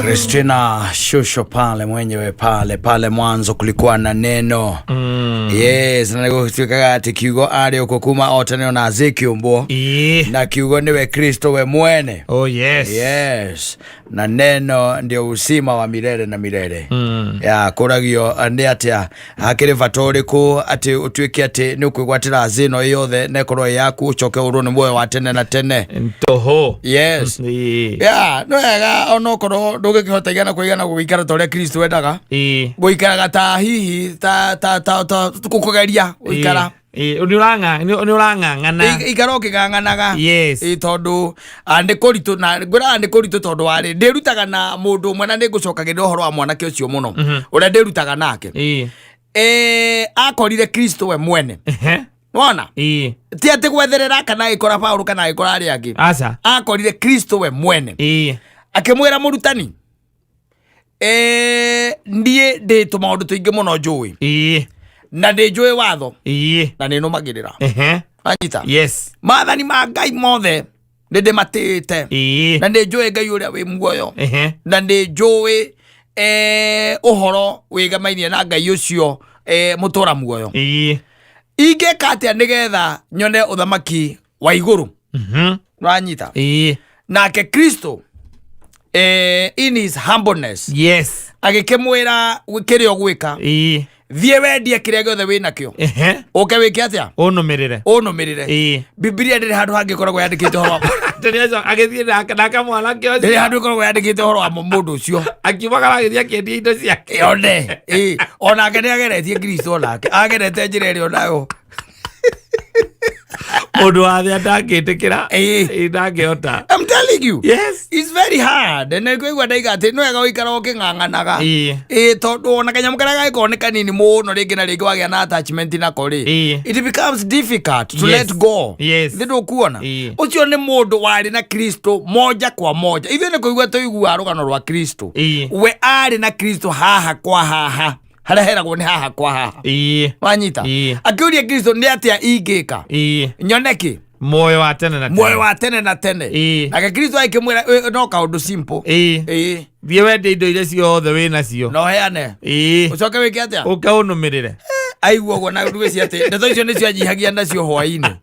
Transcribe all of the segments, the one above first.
Christina Shusho pale mwenyewe pale mwanzo kulikuwa na neno. Yes, na niko kutukaga ati kiugo ari okukuma otaneo na zikiumbo. Na kiugo niwe Kristo we mwene. Oh yes. Yes. Na neno ndio usima wa milele na milele. Ya kuragio ndi atia hakiri vatoriku ati utuike ati nukwigwatira zino yothe nekoro yaku ucoke urune muoyo wa tene na tene. Ntoho. Yes. Yeah, no ega onokoro ndugikihota na kuigana guikara tore Kristo wendaga. Guikara ta hihi ta kukugeria guikara. Unuranga ngana ikaro kiganganaga. Yes. Tondu ande koritu na ngura ande koritu tondu ari ndirutaga na mundu mwana nigucokagira uhoro wa mwanake ucio muno uria ndirutaga nake akorire Kristo we mwene. Wona ti ati gwetherera kana ikora Paulo kana ikora ari angi asa akorire Kristo we mwene akimwira murutani ndie ndito maundu tuingi muno njui na ndi njui watho na ni numagirira anyita yes mathani ma Ngai mothe ndi matite na ndi njui Ngai uria wi muoyo na ndi njui uhoro wigamainie na Ngai ucio mutura muoyo ingeka atia nigetha nyone uthamaki wa iguru ranyita nake Kristo in his humbleness yes agikemwira kirio gwika thie wendie kiria giothe wina kio uke wike atia unumirire Biblia ndiri handu hangikoragwo yandikite horo teniazo agithie naka mwana kio ndiri handu ikoragwo yandikite horo wa mundu ucio akibagara agithia kendia indo ciake yone ona ngene ageretie Kristo onake agerete njira iri onayo Odo athia ndakitikira ndangihota. I'm telling you. Yes. It's very hard. And kwigwa ndaiga ati no ega uikara ukinganganaga. Tondu ona kanyamu karia gagikoneka nini muno ringi na ringi wagia na attachment na kori. It becomes difficult to let go. Yes. Ndio kuona. Ucio ni mundu wari na Kristo moja kwa moja. Ithe ni kuigwa tuigua rugano rwa Kristo. We ari na Kristo haha kwa haha. Harahera ni haha kwa haha. Wanyita. Akiuria Kristo ni atia ingika. Nyoneki. Moyo wa tene na tene. Aka Kristo aikimwira no kaundu simple. Thie wende indo iria ciothe wina cio. No heane. Ucoke wike atia? Ukaunumirire. Aiguo gwa na nduwe ciate. Ndeto icio nicio anyihagia nacio hwaini.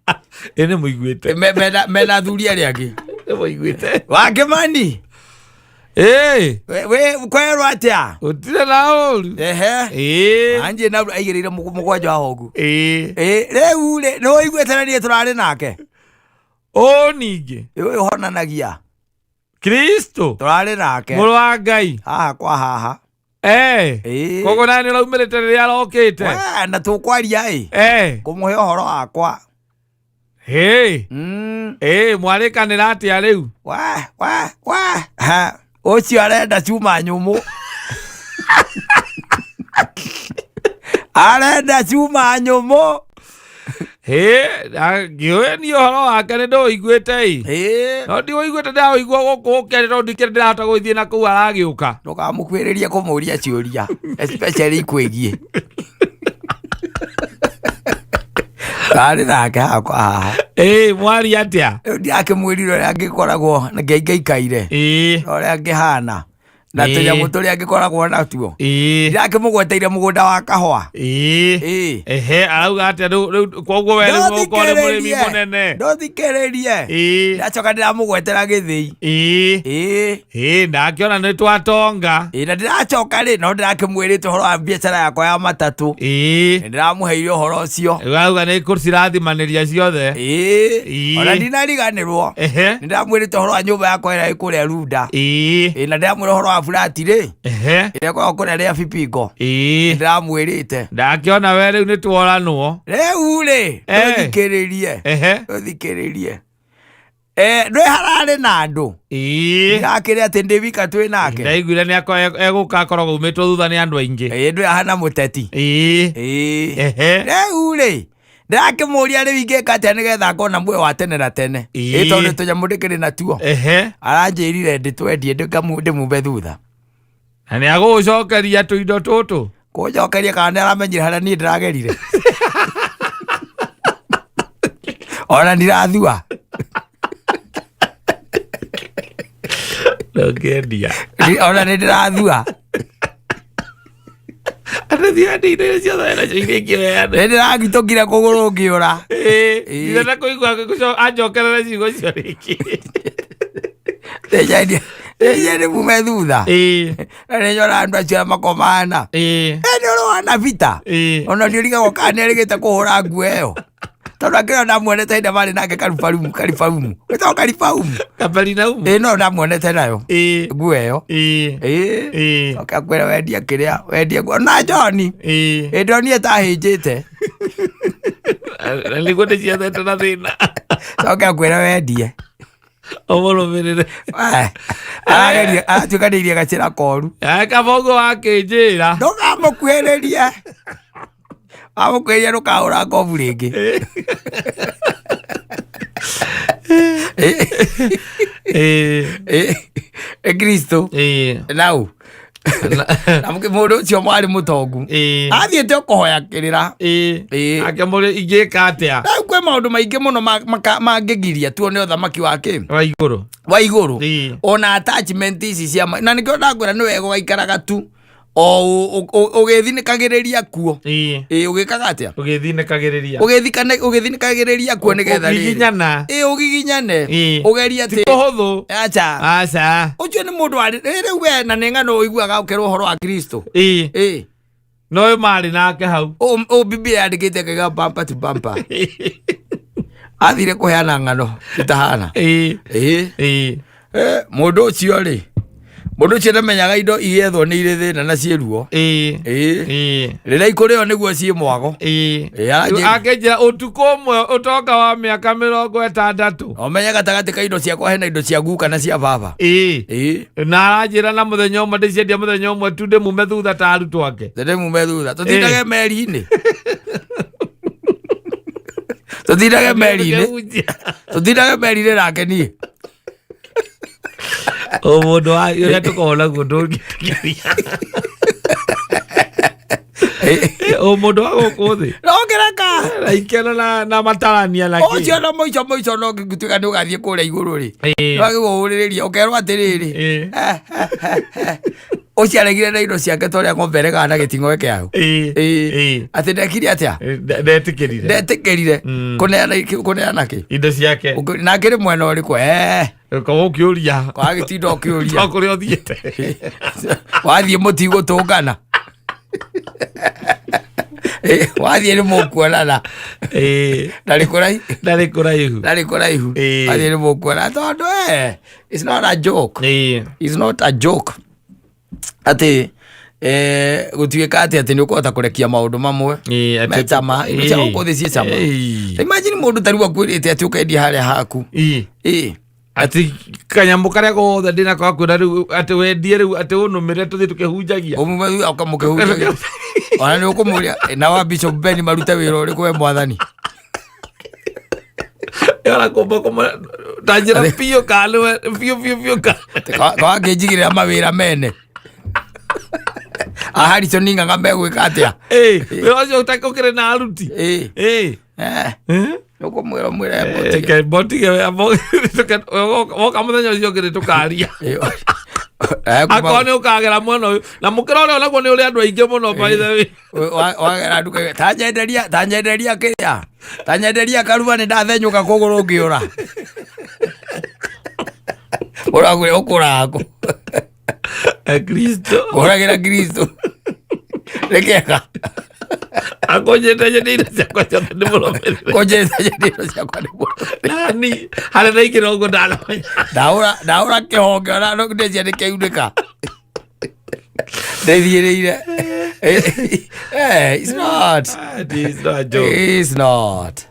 Ene muiguite. Mena thuri ari angi. Muiguite. Wakemani. We kwero atia utire na uru anje na aigirire mugwanja hogu riu ri no igweteranie turari nake ningi honanagia Kristo turari nake muru wa Ngai haha kwa haha kogo nani raumirite riria rokite na tukwaria kumuhe uhoro wakwa mwarikanira atia riu ucio arenda cuma nyumu arenda cuma nyumu ngioe ni uhoro wake ni nduiguite no ndiuiguite ndaigua guku ukere no ndikire ndirahota guthie na kuu aragiuka ndukamukwiririe kumuria ciuria especially kwigie ari nake hakwa haha mwari atia ndiakimwirire uria angikoragwo na ngeikaire uria angihana na tunyamu turia angikoragwo natuo ndiakimugweteire mugunda wa kahwa arauga atia koguo we ukore murimi munene nduthikiririe ndacoka ndiramugwetera githii ndakiona ni twatonga na ndiracoka ri no ndirakimwirite uhoro wa biacara yakwa ya matatu ndiramuheire uhoro ucio arauga ni kucirathimanĩria ciothe ona ndinariganĩrwo ndiramwirite uhoro wa nyũmba yakwa ĩrĩa ĩkũrĩa Runda na ndiramwĩra uhoro wa furati ri ĩrĩa kwa kũrĩa rĩa Fipingo ndiramwĩrĩte ndakiona we rĩu nĩ tworanwo rĩu ri ũthikĩrĩrie ndwe hararĩ na andũ ndakĩrĩ atĩ ndĩ wika twĩ nake ndaiguire nĩ egũka akoragwo umĩtwo thutha nĩ andũ aingĩ ndwe hana mũteti rĩu rĩ ndirakĩmũria rĩu ingĩka atĩa nĩgetha ngona muoyo wa tene na tene tondũ tũnyamũ ndĩkĩrĩ natuo aranjĩrire ndĩtwendie ndĩmumbe thutha na nĩ agũgũcokeria tũindo tũtũ kũnjokeria kana nĩ aramenyire harĩa niĩ ndĩragerire ona ndirathua Ndogedia. Ona ndirathua. Athia ndire cia thana cire kiweana. Ndiragitokira kuguru ngiura. Ndira kuigua kuco ajokerera cigo cio riki. Ejeni mume thutha. Nĩ nyora andũ acio makomana. Nĩ ũrona vita. Ona ndiũriga gũkana erĩgĩte kũhũra nguo ĩyo. Tondũ akĩrwo ndamuonete hĩndĩ marĩ nake Karifarumu. Wĩtagwo Karifarumu. Kaperinaum. No ndamuonete nayo. Nguo ĩyo. Oke akwĩra wendie kĩrĩa. Wendie nguo. Na John. Hĩndĩ niĩ tahĩnjĩte. Nĩguo ndĩciathete na thĩna. Oke akwĩra wendie. Omũrũmĩrĩre. Atuĩkanĩirie gacĩra koru. Kabogo wakĩnjĩra. Ndũkamũkuhĩrĩrie. Amũkuhĩrĩrie ndũkahũra ngobu rĩngĩ. Kristo. Nau. Mũndũ ũcio mwarĩ mũtongu. Athiĩte kũhoya kĩrĩra. Akĩmũrĩa ingĩka atĩa. Rĩu kwĩ maũndũ maingĩ mũno mangĩgiria tuone ũthamaki wake. Wa igũrũ. Ona attachment ici cia na nĩkĩo ndakwĩra nĩ wega ũgaikaraga tu. Ũgĩthinĩkagĩrĩria kuo. Ũgĩkaga atĩa? Ũgĩthinĩkagĩrĩria kuo nĩgetha ũgiginyana. Ũgiginyane. Ũgeria atĩ. Ũhũthũ. Aca. Ũcio nĩ mũndũ warĩ rĩu we na nĩ ng'ano ũiguaga ũkerwo ũhoro wa Kristo. No marĩ nake hau. Biblia yandĩkĩte kaiga bumper to bumper. Athire kũheana ng'ano itahana. Mũndũ ũcio rĩ. Mũndũ ũcio ndamenyaga indo igethwo nĩ irĩ thĩna na ciĩruo. Rĩrĩa ikũrĩo nĩguo ciĩ mwago. Akĩnjĩra ũtukũ ũmwe ũtoka wa mĩaka 60. Omenya gatagatĩ ka indo ciakwa hena indo cia guka na cia baba. Na aranjĩra na mũthenya ũmwe ndĩciendia mũthenya ũmwe tu ndĩmume thutha ta arutwo ake. Ndĩmume thutha. Tũtindage meri-inĩ. Tũtindage meri-inĩ nake niĩ. Mũndũ wa ũrĩa tũkoragwo naguo ndũngĩtũkĩria. Mũndũ wa gũkũ thĩ. Nongereka. Ikena na matarania na kĩ. Ũcio no mũico no ngĩtuĩka nĩ ũgathiĩ kũrĩa igũrũ rĩ. Wagĩrwo ũrĩrĩria ũkerwo atĩrĩrĩ. Ũcio aregire na indo ciake tũrĩa ng'ombe regaga na gĩting'oe kĩayo. Atĩ ndekire atĩa? Ndetĩkĩrire. Kũneana kĩ? Indo ciake. Na akĩrĩ mwena ũrĩkũ? Ũkorwo ũkĩũria. Wagĩtinda ũkĩũria. Kũrĩa ũthiĩte. Wathiĩ mũtigũtũngana. Wathiĩ nĩ mũkuonana. Ndarĩ kũraihu. Wathiĩ nĩ mũkuonana tondũ it's not a joke. It's not a joke. Atĩ gũtuĩka atĩ nĩ ũkũhota kũrekia maũndũ mamwe. Metama. Cia gũkũ thĩ ciĩ cama. Imagine mũndũ tarĩu akwĩrĩte atĩ ũkendia harĩa haku. Ati kanyamũ karĩa gothe ndĩna kwakwĩra rĩu atĩ wendie rĩu atĩ ũnũmĩre tũthiĩ tũkĩhunjagia. Ũmume ũkamũkĩhunjagia. Ona nĩ ũkũmũria na wa Bishop Ben marute wĩra ũrĩkũ we mwathani. Yara kũmba tanjĩra biũ kanĩwe biũ ka. Kwa ngĩnjigĩrĩra mawĩra mene. Harrison Ng'ang'a megwĩka atĩa? Wĩra ũcio ũkĩrĩ na aruti. Ũkũmwĩra mwĩra botige woka mũthenya ũcio ũngĩ tũkaria. Akorwo nĩ ũkagera mwena ũyũ na mũkĩra ũrĩa naguo nĩ ũrĩ andũ aingĩ mũno by the way. Wagera nduka tanyenderia kĩrĩa? Tanyenderia karuba nĩ ndathenyũka kũgũrũ ngĩũra. Ũragũre ũkũrakũ. Kristo. Ũragĩra Kristo. Rekega. Akonyete indo ciakwa ciothe nĩ mũrũmĩrĩre. Konyete indo ciakwa nĩ mũrũmĩrĩre. Nani harĩ na ikĩra ũguo ndanamenya. Ndaũra kĩhonge ona ndĩcia nĩ kĩunĩka. Ndĩthiĩrĩire. It's not. It's not a joke. It's not.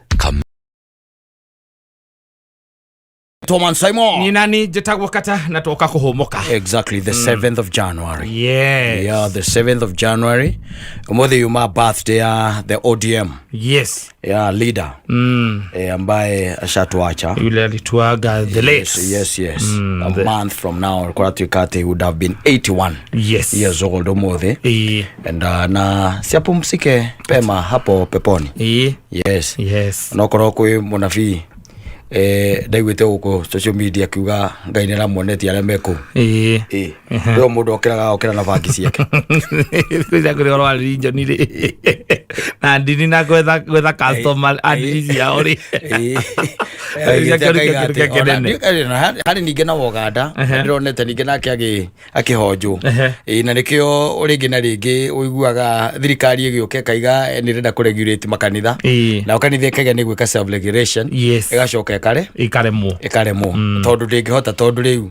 Thomas Simon. Ni nani njĩtagwo Kata na tuoka kũhũmũka. Exactly, the 7th of January. Yes. Yeah, the 7th of January. Umuthi yuma birthday ya the ODM. Yes. Yeah, leader. Ambaye ashatuacha. Yule alituaga the late. Yes. A month from now, kwa tuikate, he would have been 81 years old umuthi. And na siapumsike pema hapo peponi. Yes. Yes. Nokoro kwe munafi. ndaiguite guko social media kiuga Ngai nĩ aramuonetie arĩa meko rĩo mũndũ okĩra na bangi ciake kuja kuri oro region ri na ndini na gwetha customer adresi ya ori hari ningĩ na Woganda ndironete ningĩ nake akĩhonjwo na nĩkĩo ũrĩngĩ na rĩngĩ ũiguaga thirikari ĩgĩũka kaiga nĩ renda kũregulate makanitha na kanitha ĩkaiga nĩ gwĩka self regulation ĩgacoka ikaremwo tondũ ndĩngĩhota tondũ rĩu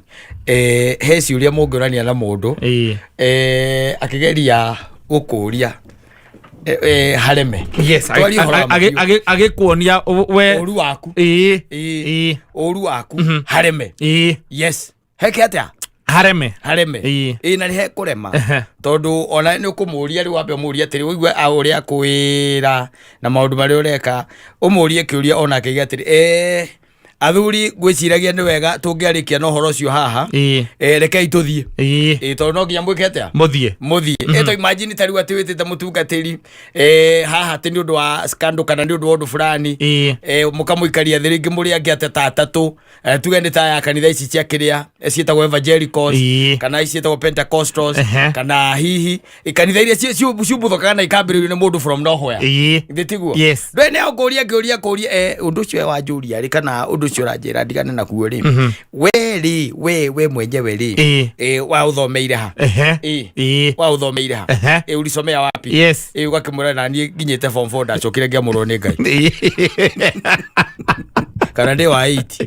he ciũria mũngĩũrania na mũndũ akĩgeria gũkũria hareme agĩkuonia we ũru waku hareme yes heke atĩa hareme na nĩ hekũrema tondũ ona nĩ ũkũmũria rĩu wambe mũria atĩrĩ ũigua ũrĩa kwĩra na maũndũ marĩa ũreka ũmũrie kĩũria ona akĩiga atĩrĩ athuri gwĩciragia nĩ wega tũngĩarĩkia na ũhoro ũcio haha rekei tũthiĩ tondũ no nginya mwĩke atĩa mũthiĩ to imagine tarĩu atĩ wĩtĩte mũtungatĩri haha atĩ nĩ ũndũ wa scandal kana nĩ ũndũ wa ũndũ fulani mũkamũikaria thĩ rĩngĩ mũrĩ angĩ ateta atatũ tuge nĩ ta ya kanitha ici cia kĩrĩa ciĩtagwo evangelicals kana ici ciĩtagwo pentecostals kana hihi kanitha iria ciumbũthũkaga na ikambĩrĩrio nĩ mũndũ from nowhere tiguo ndwe nĩ ũkũria kĩũria ũndũ ũcio wa njũria rĩ kana ũndũ ũcio ũranjĩra ndigane nakuo rĩ we mwenyewe rĩ wa ũthomeire ha ulisomea wapi ũgakĩmwĩra na niĩ nginyĩte form 4 ndacokire ngĩamũrwo nĩ Ngai kana ndĩ wa 8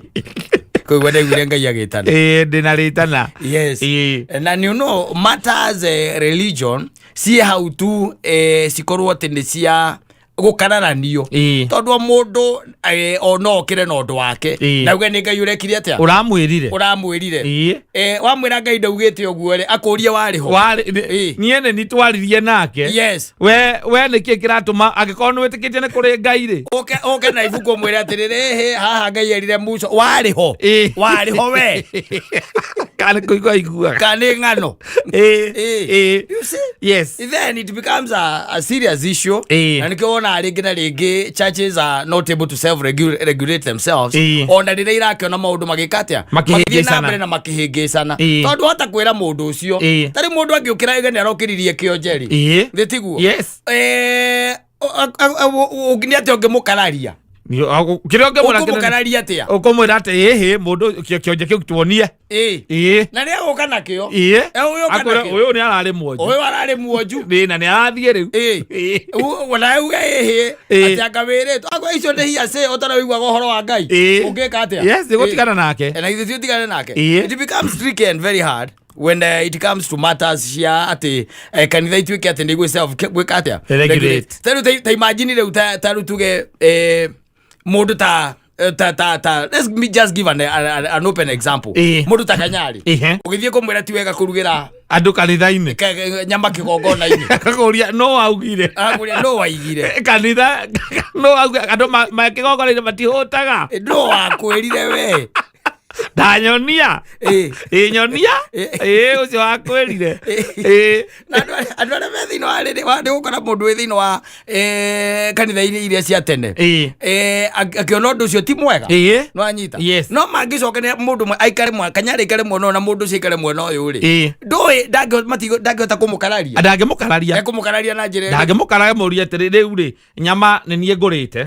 koguo ndaiguire Ngai agĩtana ndĩna rĩtana na you know matters religion si how to cikorwo atĩ nĩ cia gũkanananio tondũ mũndũ ona okĩre na ũndũ wake na uge nĩ Ngai ũrekire atĩa ũramwĩrire wamwĩra Ngai ndaugĩte ũguo rĩ akũrie warĩho niĩ nĩ nitwaririe nake we nĩkĩ kĩratũma angĩkorwo nĩ wĩtĩkĩtie nĩ kũrĩ Ngai rĩ oke na ibuku mwĩre atĩrĩrĩ haha Ngai erire Musa warĩho we kana kũigua iguaga kana ng'ano you see then it becomes a serious issue na nĩkĩo ona rĩngĩ na rĩngĩ churches are not able to self regulate themselves ona rĩrĩa irakĩona maũndũ magĩka atĩa magĩthiĩ na mbere na makĩhĩngĩcana tondũ hota kwĩra mũndũ ũcio tarĩ mũndũ angĩũkĩra ĩgana arokĩririe kĩonjeri thĩ tiguo ũngĩ atĩ ũngĩmũkararia kĩrĩa ũngĩmũkararia atĩa ũkũmwĩra atĩ mũndũ kĩonje kĩu tuonie na rĩa gũka nakĩo ũyũ nĩ ararĩ mwonju na nĩ arathiĩ rĩu na uga atĩ anga wĩrĩtwo akwa icio nĩ hiace ũtara wĩiguaga ũhoro wa Ngai ũngĩka atĩa gũtigana nake na ithuĩ tũtigane nake it becomes tricky and very hard when it comes to matters cia ati kanitha ituĩke atĩ nĩ gwĩka atĩa ta imagine rĩu ta rĩu tuge mũndũ ta let's me just give an open example mũndũ ta Kanyari ũgĩthiĩ kũmwĩra ti wega kũrugĩra andũ kanitha-inĩ nyama kĩgongona-inĩ akakũria no waigire kanitha no andũ kĩgongona-inĩ matihũtaga no wakwĩrire we ndanyonia nyonia ũcio wakwĩrire andũ arĩa me thĩinĩ wa rĩrĩ nĩ gũkora mũndũ wĩ thĩinĩ wa kanitha-inĩ iria cia tene akĩona ũndũ ũcio ti mwega no anyita no mangĩcoka mũndũ aikare Kanyarĩ aikare mwena na mũndũ ũcio aikare mwena ũyũ rĩ ndũĩ ndangĩhota kũmũkararia ekũmũkararia na njĩra ndangĩmũkararia mũria atĩrĩ rĩu rĩ nyama nĩ niĩ ngũrĩte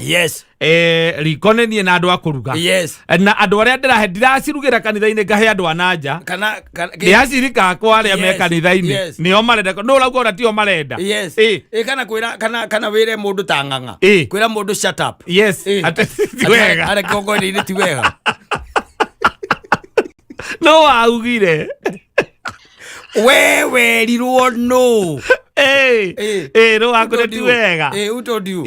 riko nĩ niĩ na andũ a kũruga na andũ arĩa ndiracirugĩra kanitha-inĩ ngahe andũ a nanja nĩ acirika akwa arĩa me kanitha-inĩ nĩo marenda no ũrauga ona tio marenda kana wĩre mũndũ ta ng'ang'a kwĩra mũndũ shut up ti wega arĩa kĩgongona-inĩ ti wega no waugire we werirwo no no wakũre ti wega who told you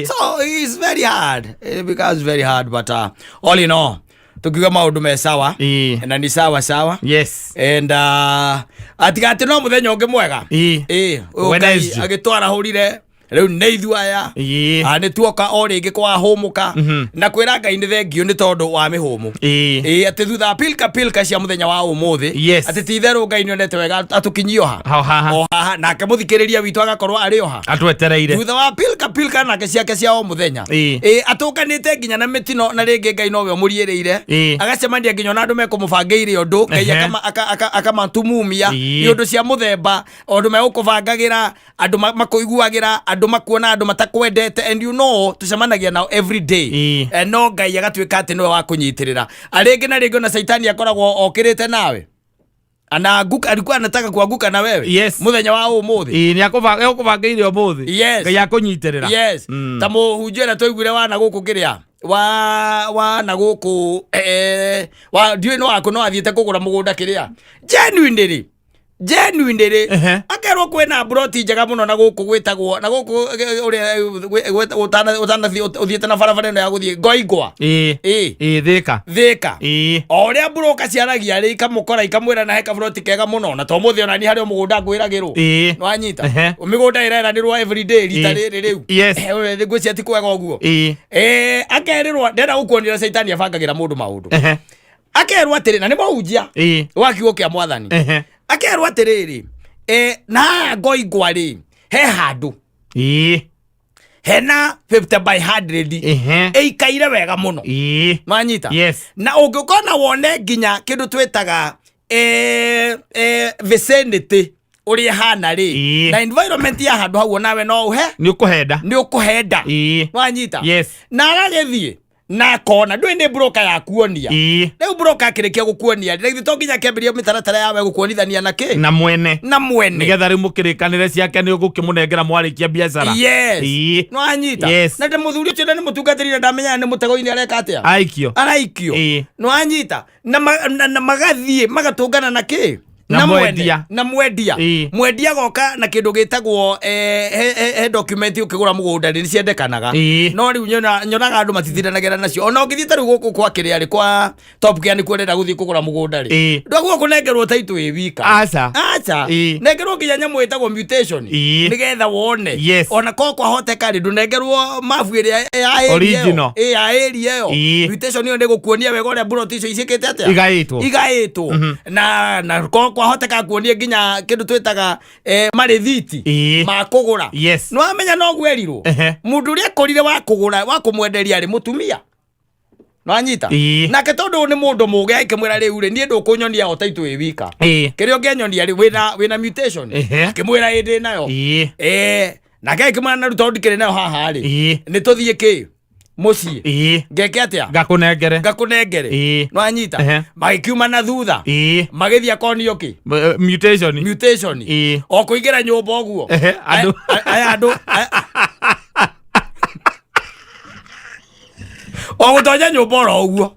so it's very hard it becomes very hard but all in all tukiuga maũndũ me sawa na ni sawa and atigate no mũthenya ũngĩ mwega agĩtwara hũrire riu nĩ ithuaya nĩ tuoka o rĩngĩ kwa hũmũka na kwĩra Ngai nĩ thengio nĩ tondũ wa mĩhũmũ atĩ thutha pilka cia mũthenya wa ũmũthĩ atĩ ti itherũ Ngai nĩ onete wega atũkinyio haha nake mũthikĩrĩria witũ agakorwo arĩ oha atwetereire thutha wa pilka nake ciake cia o mũthenya atũnganĩte nginya na mĩtino na rĩngĩ Ngai nowe mũriĩrĩire agacemania nginya na andũ mekũmũbangĩire ũndũ Ngai akamatumumia nĩ ũndũ cia mũthemba andũ megũkũbangagĩra andũ makũiguagĩra andũ makuona andũ matakwendete and you know tucemanagia nao every day no Ngai agatuĩka atĩ nĩwe wa kũnyitĩrĩra arĩngĩ na rĩngĩ na Saitani akoragwo okĩrĩte nawe anaanguka alikuwa anataka kuanguka na wewe muthenya wa ũmũthĩ ni akũbangĩire ũmũthĩ Ngai akũnyitĩrĩra ta mũhunjia na twaiguire wana gũkũ kĩrĩa wana gũkũ ndiũĩ no wako no athiĩte kũgũra mũgũnda kĩrĩa genuinely akerwo kwĩna broti njega mũno na gũkũ gwĩtagwo na gũkũ ũrĩa ũthiĩte na barabara ĩno ya gũthiĩ Ngoingwa Thĩka o ũrĩa broka ciaragia rĩ ikamũkora ikamwĩra na heka broti kega mũno na to mũthĩ ona ni harĩ mũgũnda ngwĩragĩrwo no anyita mĩgũnda ĩreranĩrwo every day rita rĩrĩ rĩu ngwĩcia ti kwega ũguo akerĩrwo ndenda gũkuonera Saitani abangagĩra mũndũ maũndũ akerwo atĩrĩ na nĩ mũhunjia wa kiugo kĩa Mwathani akerwo atĩrĩrĩ na Ngoingwa rĩ he handũ hena 50 by 100 ikaire wega mũno manyita na ũngĩkona wone nginya kĩndũ twĩtaga vicinity ũrĩa hana rĩ na environment ya handũ hau nawe no ũhe nĩ ũkũhenda manyita na agagĩthiĩ na kona ndũĩ nĩ broker ya kuonia rĩu broker akĩrĩkia gũkuonia rĩu to nginya kĩambĩrĩria mĩtaratara yawe gũkuonithania na kĩ na mwene nĩgetha rĩu mũkĩrĩkanĩre ciake nĩ ũgũkĩmũnengera mwarĩkia biacara no anyita na ndĩ mũthuri ũcio nĩ mũtungatĩri na ndamenya nĩ mũtego-inĩ areka atĩa araikio no anyita na magathiĩ magatũngana na kĩ na mwendia goka na kindu gitagwo he document ukigura mugunda ni ciendekanaga no riu nyonaga andu matithiranagera nacio ona ungithita riu guku kwa kiri ari kwa Top Gear ni kwenda guthii kugura mugunda ri ndwaguo kunengerwo title wi wika acha nengerwo nginya nyamu itagwo mutation nigetha wone ona ko kwahoteka ri ndunengerwo mafu iri original ya area yo mutation yo ndigukuonia wega uria bullet icio icikite atia igaitwo na ko kwahoteka kuonia nginya kindu twitaga marithiti ma kugura no amenya no gwerirwo mundu uria korire wa kugura wa kumwenderia ri mutumia no anyita nake tondu ni mundu muge aikimwira riu ri nie ndukunyonia o taitu wi wika kirio ngenyonia ri wina mutation akimwira indi nayo nake aikimwira na ruto ndikire nayo haha ri ni tuthie ki mucii ngeke atia ngakunengere no anyita magikiuma na thutha magithia konio ki mutation o kuingira nyumba oguo andu o gutonya nyumba oro oguo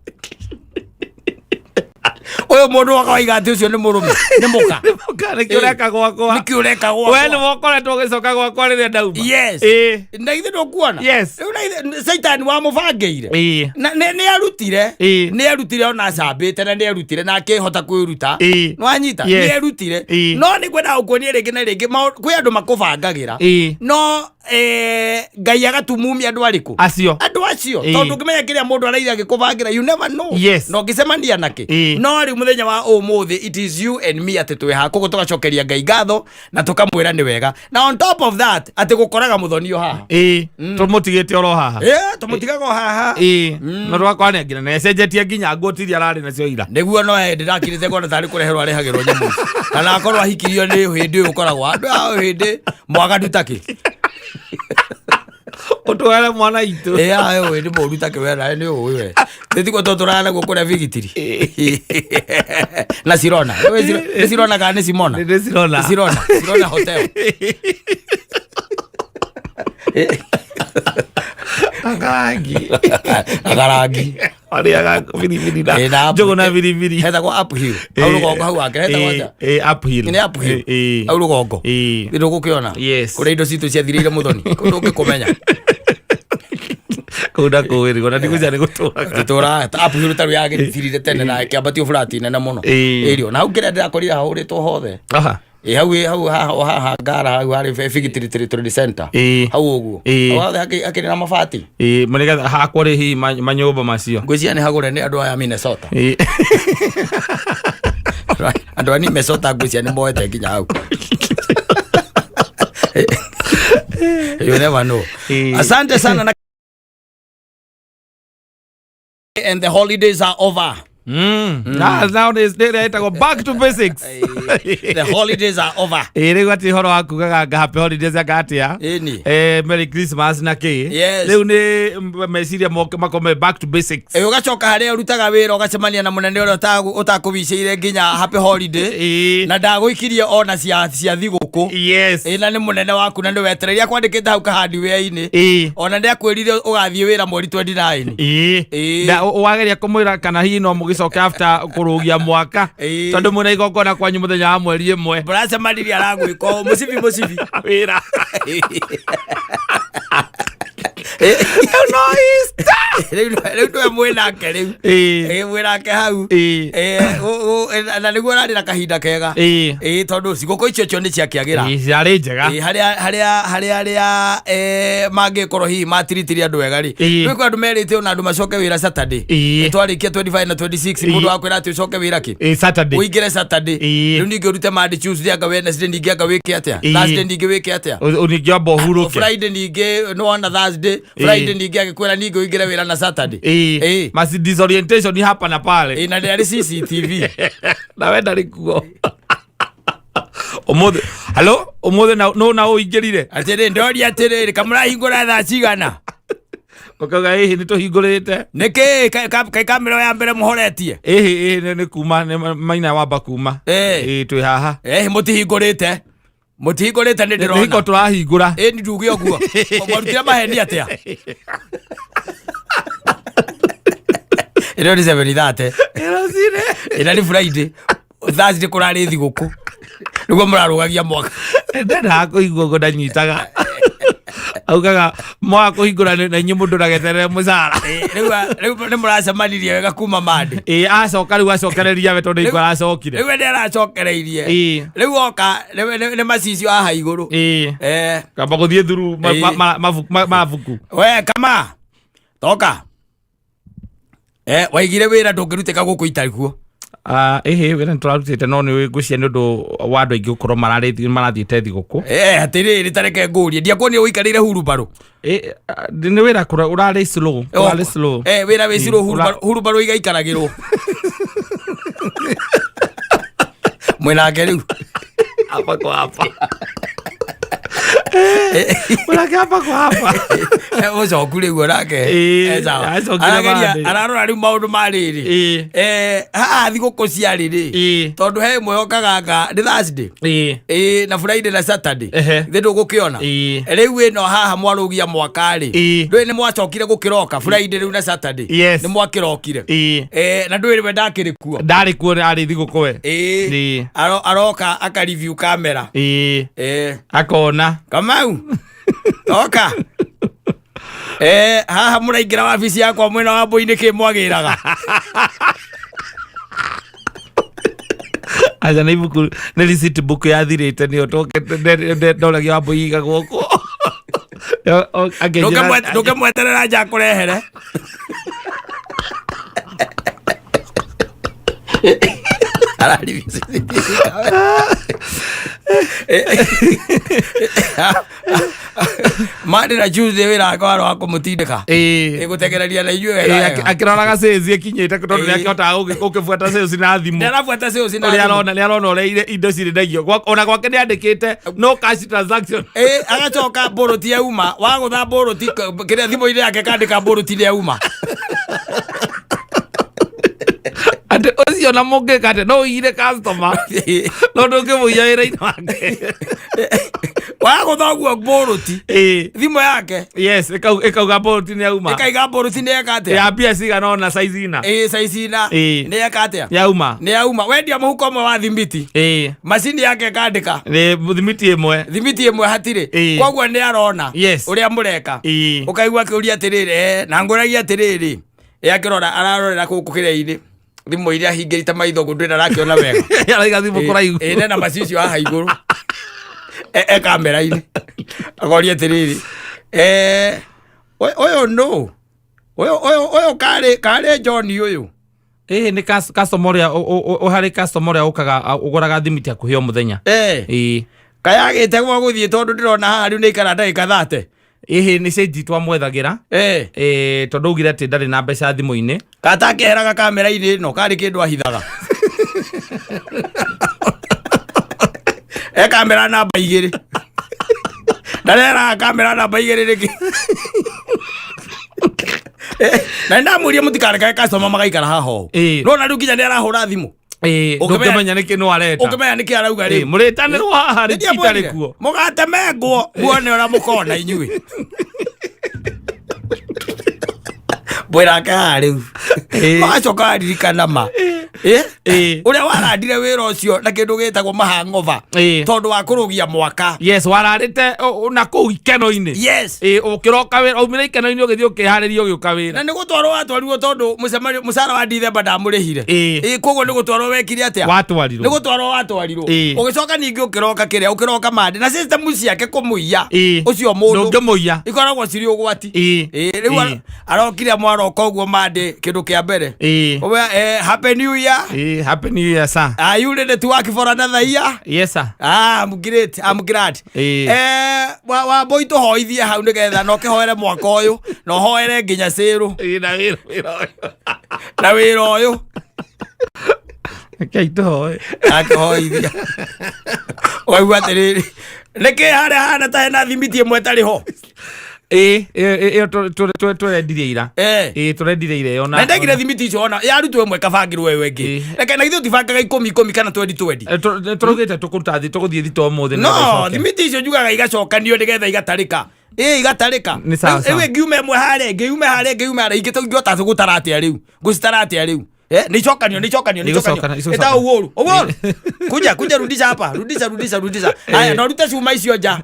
oyo mundu wakaiga ati ucio ni murume ni muka nikiureka gwakwa we ni wokoretwo gicoka gwakwa riria ndauma na ithe ndukuona Saitani wa mubangĩire ni arutire ona acambĩte na ni arutire na akĩhota kwĩruta no anyita ni arutire no ni kwenda gũkuonia rĩngĩ na rĩngĩ kwĩ andũ makũbangagĩra no Ngai agatumumia andũ arĩkũ andũ acio tondũ ngĩmenya kĩrĩa mũndũ araira gĩkũbangĩra you never know no ngĩcemania nake no rĩu mũthenya wa ũmũthĩ it is you and me atĩ twĩ haha koguo tũgacokeria Ngai ngatho na tũkamwĩra nĩ wega na on top of that atĩ gũkoraga mũthonio haha tũmũtigĩte oro haha tũmũtigaga haha no rwakwanengire na ecenjetie nginya ngũtiria ararĩ nacio ira nĩguo no ndĩrakirĩte ngona tarĩ kũreherwo arehagĩrwo nyamũ kana akorwo ahikirio nĩ hĩndĩ ũyũ ũkoragwo andũ a hĩndĩ mwaganu takĩ utware mwana itu ayo ndi mũru take wera ni ũĩ we nditiko tũtũrana guo kũrĩa vigitiri na Sirona ni Sirona kana ni Simona ni Sirona hotel agarangi ariaga biribiri na jogo na biribiri heta kwa uphill au rugongo hau ake heta kwa uphill ni uphill au rugongo ni rugukiona kũrĩa indo citũ ciathirĩire muthoni kũndũ ũngĩkũmenya kuda kuwiri gona ndiguja ni gutura uphill taru yake thirire tene na kiambatio flat nene muno irio na ukire ndirakorira hauritwo hothe hau ha gara hau hari Figitiri Trade Center hau uguo hau akiri na mabati maniga hakore hi manyumba macio ngwiciria ni hagure ni andu aya Minnesota andu ani Minnesota ngwiciria ni moete nginya hau you never know. Asante sana. And the holidays are over. Nowadays they go back to basics. The holidays are over. Gwati horo akugaga happy holidays agatia. Merry Christmas na ki. Leu ni meciria makome back to basics. Ugacoka haria urutaga wira ugacemania na munene uria utakubicire nginya happy holiday. Na ndaguikirie ona cia thiguku. Na ni munene waku na ndiwetereria kwandikite hau kahandi wea-ini. Ona ndiakwirire ugathie wira mweri 29. Da wageria kumwira kana hi no gicoke after kurugia mwaka tondu muna igongona kwanyu muthenya wa mweri imwe brasa madiri aragwiko musibi wira no is ndo mwinake riu mwinake hau na niguo rari na kahinda kega tondu ciguko icio ni ciakiagira ciari njega haria mangikorwo hihi matiritirie andu wega ri riu kwa andu merite ona andu macoke wira Saturday twarikia 25 na 26 mundu akwira ati ucoke wira ki Saturday uingire Saturday riu ningi urute Monday Tuesday anga Wednesday ningi anga wiki atia Thursday ningi wiki atia uningio bohuruke Friday ningi no on Thursday Friday ningi agikwira ningi uingire wira na Saturday masi disorientation hapa na pale na ndari CCTV na wenda rikuo omothe hello omothe na uingirire atire ndori atire kamura hingura thaa cigana okaga hihi ni tuhingurite niki kamera ya mbere muhoretie ni kuma maina wamba kuma twi haha mutihingurite ni ndirona niko turahingura ni nduge oguo marutira maheni atia ino ni 7:30 ino ni Friday Thursday kurari thiguku niguo murarugagia mwaka ndenda kuigua ngo ndanyitaga augaga mwa kuhingura na inyu mundu rageterere mucara riu ni muracemanirie wega kuma Monday acoka riu acokereria we tondu igwa aracokire riu ndi aracokereirie riu oka ni macicio aha iguru kamba guthie thuru mabuku we kama toka waigire wira ndungiruteka guku itarikuo wira nturarutite no ni gucia ni undu wa andu aingi gukorwo marathiite thiguku atiriri tareke ngurie ndiakuonia uikarire hurubaru ni wira urari slow wira wi slow hurubaru igaikaragirwo mwinake riu hapa kwa hapa Mulake hapa kwa hapa ucoku riu nake ararora riu maundu mariri haha thiguku ciari ri tondu he mwehokaga ni Thursday na Friday na Saturday thi ndugukiona riu ino haha mwarugia mwaka ri ndui ni mwacokire gukiroka Friday riu na Saturday ni mwakirokire na ndui we ndakiri kuo ari thiguku we aroka aka review camera akona Kamau toka haha muraingira wabici yakwa mwena wa Mbui ki mwagiraga aja na ibuku ni receipt book ya thirite ni otoke ndolagia wa Mbui ga guku nduke mweterera nja kurehere arari Monday na Tuesday wira akwa wa kumutindika igutegereria na inyue akiroraga sales ikinyite tondu ni akihota ukifuata sales na thimu ndarafuata sales na thimu ni arona ore indo ciri ndagio ona gwake ni andikite no cash transaction agacoka boroti ya uma wa gutha boroti kiria thimu ile yake kandika boroti ya uma ate ocio na mungi kate no ire customer no nduke muya ira inake wago thagwo boroti thimo yake ekauga boroti ni yauma ekaiga boroti ni yakate ya pia siga no na size ina size ina ni yakate yauma wendia muhuko mwe wa thimiti machine yake kandika ni thimiti imwe hatire kogwo ni arona uria mureka ukaigwa kiuria atiriri na nguragia atiriri yakirora ararorera kuku kiria-ini thimo iria hingirite maitho gundwira rakiona wega araiga thimo kuraigu nena macicio haha iguru kamera-ini agoria tiriri oyo no oyo kare John uyu ni customer ya o hari customer ya ukaga uguraga thimiti akuhio muthenya kayagite gwa guthie tondu ndirona haha riu ni ikaranda ikathate ni seji twamwethagira tondu ugire ati ndari na mbeca thimu-ini katakeheraga kamera-ini no kari kindu ahithaga kamera namba 2 ndarera kamera namba 2 riki na ndamuria mutikareka customer magaikara haho no na riu kinya ni arahura thimu ukimenya niki no areta ukimenya niki arauga ri muritanirwo haha ri kitari kuo mugatemengwo muone ora mukona inyui bwera ka riu magacoka ririkana ma uria warandire wira ucio na kindu gitagwo mahangova tondu wa kurugia mwaka wararite na kuu ikeno-ini ukiroka wira umire ikeno-ini ugithie ukihariria ugiuka wira na ni gutwarwo watwarirwo tondu mucara wa Dithemba ndamurihire koguo ni gutwarwo wekire atia watwarirwo ni gutwarwo watwarirwo ugicoka ningi ukiroka mande na system ciake kumuiya ucio mundu ndungimuiya ikoragwo ciri ugwati riu arokire mwaro koguo mande kindu kia mbere happy new year happy new year sir. Are you ready to work for another year? Yes sir. I'm great, I'm glad. Wa boy to hoithie hau nigetha no kihoere mwaka uyu no hoere nginya ciru na wira uyu kaito akahoithia waigua atiriri niki haria hana ta hena thimiti imwe tariho turendirie ira turendirie ire yona na ndagire thimiti icio ona yarutwo imwe kabangirwo wewe ngi reke na ithu tibangaga 10 kana 20 turugite tukutathi tuguthie thito muthe no thimiti icio njugaga igacokanio nigetha igatarika igatarika ewe ngiume imwe hare ngiume hare ingitota gutaratia riu gustaratia riu ni chokanio eta uoru kuja rudisha hapa rudisha haya na ruta cuma icio nja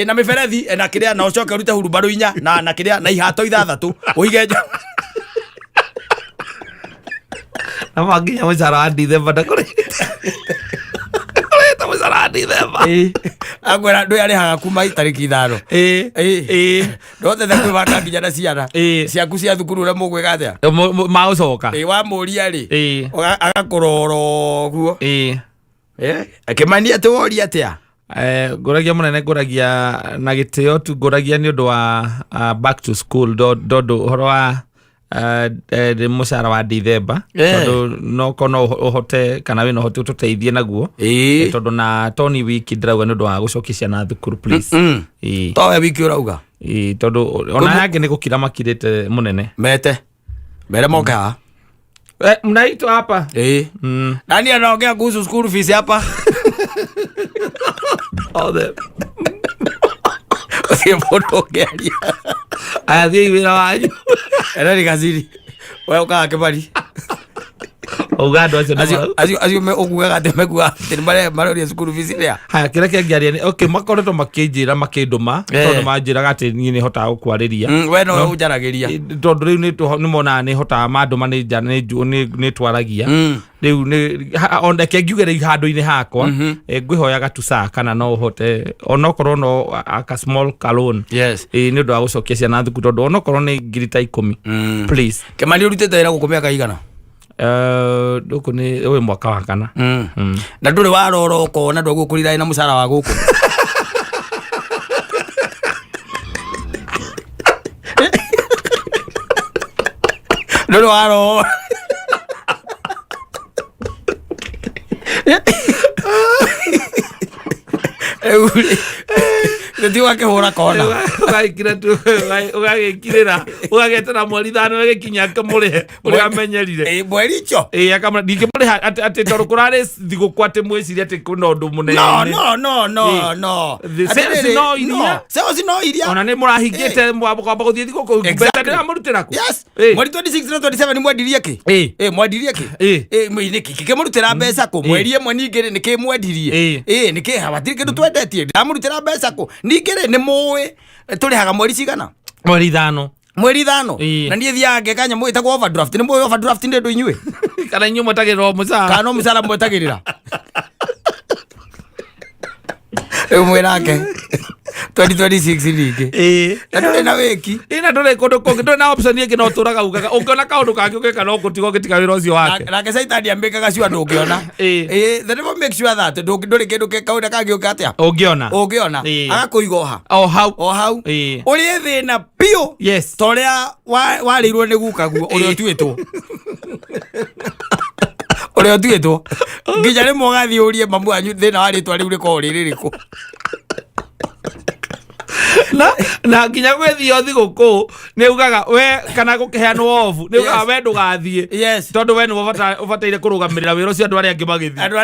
na miberethi na kiria na ucoke rute hurumbaru inya na kiria na ihato ithathatu uige nja na maginya mucara wa Dithemba ndakore ta mucara wa Dithemba agwera ndu yari haga kuma tariki 5 ndote the kwibaka nginya na ciana ciaku cia thukuru ria mugwika atia maucoka wa muria ri agakuroro guo akimania te wori atia nguragia munene nguragia na gitio tu nguragia ni undu wa back to school dodo horo wa de mucara wa Dithemba tondu no kono uhote kana wino hote tuteithie naguo tondu na Tony wiki ndirauga ni undu wa gucokia na thukuru please to we wiki urauga tondu ona yange ni gukira makirite munene mete mbere moka mnaitwa hapa nani anaongea kuhusu school fees hapa Siempotogeria athi wira wanyu era gaziri wewe ukaga kibari ugando acio me okugaga ate megua marori school fees ria haya kira kiangiaria ni okay makoretwo makijira makinduma tondu manjiraga ati ni ni hotaga gukwariria we no ujaragiria tondu riu ni mona ni hotaga manduma ni njana ni twaragia riu ni ondeke ngiugere handu-ini hakwa ngwihoyaga tusa kana no uhote onokorwo no aka small caloon ni undu wa gucokia ciana thukuru tondu onokorwo ni ngiri ta 10 please kemani urutete wira gukumia kaigana duku ni we mwaka wa kana na nduri waroro ko na ndogo kurira ina musara wa guku nduri waro ndio wake hora kona ugaikira tu ugagikirira ugagetera mweri thano wegikinya kamure uri amenyerire mweri icio akamura ndikimuri ati toru kurare thiguku ati mweciri ati kuna undu munene no sio iria ona ni murahingite mwamba guthie thiguku beta ndira murutira ku mweri 26 na 27 mwendirie ki mwendirie ki niki kikimurutira mbeca ku mweri imwe ningire niki mwendirie niki habatiri kindu twendetie ndamurutira mbeca ku ningire ni muwi turihaga mweri cigana mweri 5 na nie thiaga ngekanya mwita kwa overdraft ni mwe overdraft ndio inywe kana inyo mwetagirira musara kana musara mwetagirira mwirake 2026 ringi na nduri na wiki ina nduri kundu kungi nduri na option ingi no turaga ugaga ungiona kaundu kangi ukeka no gutigo gitika wira ucio wake na kesaita ambikaga ciwa ndungiona the never make sure that nduri kindu kaundu kangi ukatia ungiona agakuigo ha o hau uri thina pio toria warirwo ni gukaguo uri otuitwo uri otuitwo nginya rimwe gathi urie mamu wanyu thina waritwa riu riko riririku na nginya gwethio thiguku ni ugaga we kana gukiheanwo ofu ni ugaga we ndugathie tondu we ni ubataire kurugamirira wira ucio andu aria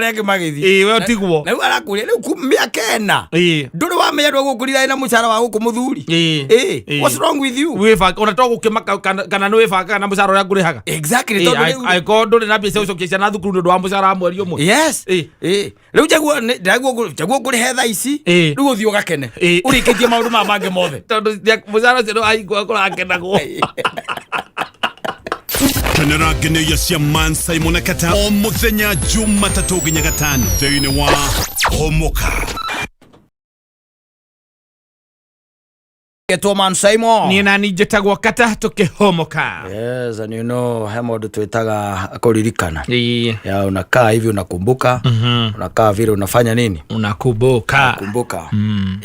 angi magithi we otigwo na arakuria riu miakena nduri wamenya ndwe gukurira ina mucara wa guku muthuri what's wrong with you we fa ona to gukimaka kana ni we fa kana mucara uria ngurihaga exactly tondu riu ai ko nduri na mbeca ucio kicia na thukuru ndu wa mucara mweri umwe riu jaguo kurihe tha ici riu uthio gakene urikitie maundu mange mothe tondu mucara ucio aigua kurakenagwo Kenera Geneya cia Mansai Monekata o muthenya Jumatatu nginya Gatano thiini wa Homoka Geto Mansai mo ni nani jetagwo kata tukihomoka. Yes, and you know hemo tuitaga kuririkana. Ya unakaa hivi unakumbuka, unakaa vile unafanya nini? Unakumbuka.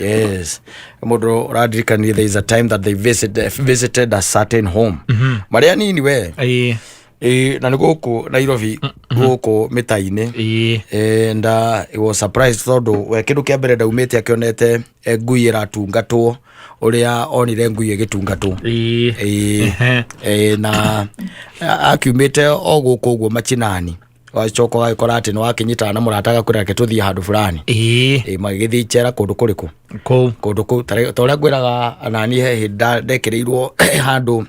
Yes. Modo radirikani, there is a time that they visited a certain home. Maria nini we? Na niguku Nairobi guku mitaine and it was surprised tondu we kindu kia mbere ndaumite akionete ngui iratungatwo uria onire ngui igitungatwo na akiumite o guku uguo machinani wachoka gakora ati no akinyita na murataga kurake tuthie handu fulani magithii chera kundu kuriku kundu ku toria gwiraga anani he ndekereirwo handu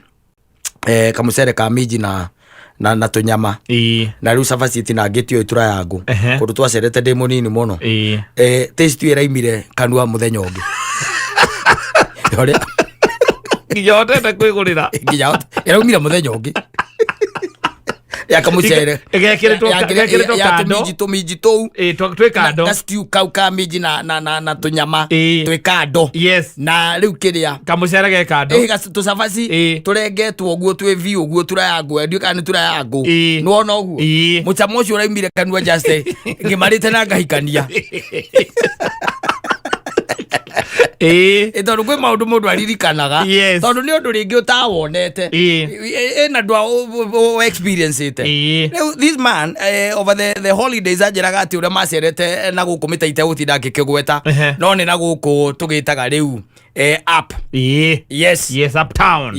kamucere ka miji na tunyama na riu savasiti na getio itura yangu kundu twacerete ndi munini muno taste iraimire kanua muthenya ungi yore ngiyotete kwigurira iraumira muthenya ungi ya kamucere egekiritwo kando miji tou twi kando na stew ka miji na tunyama twi kando na riu kiria kamucere ge kando tu savasi turengetwo uguo twi vi uguo turayangu ndio kana turayangu nuona uguo muchamo ucio uraimire kanua just ngimarite na ngahikania tondu kwi maundu mundu aririkanaga tondu ni undu ringi utawonete na ndwa experience ite this man over the holidays ajiraga ati uria macerete na guku mitaite gutinda ngikigweta no ni na guku tugitaga riu up uptown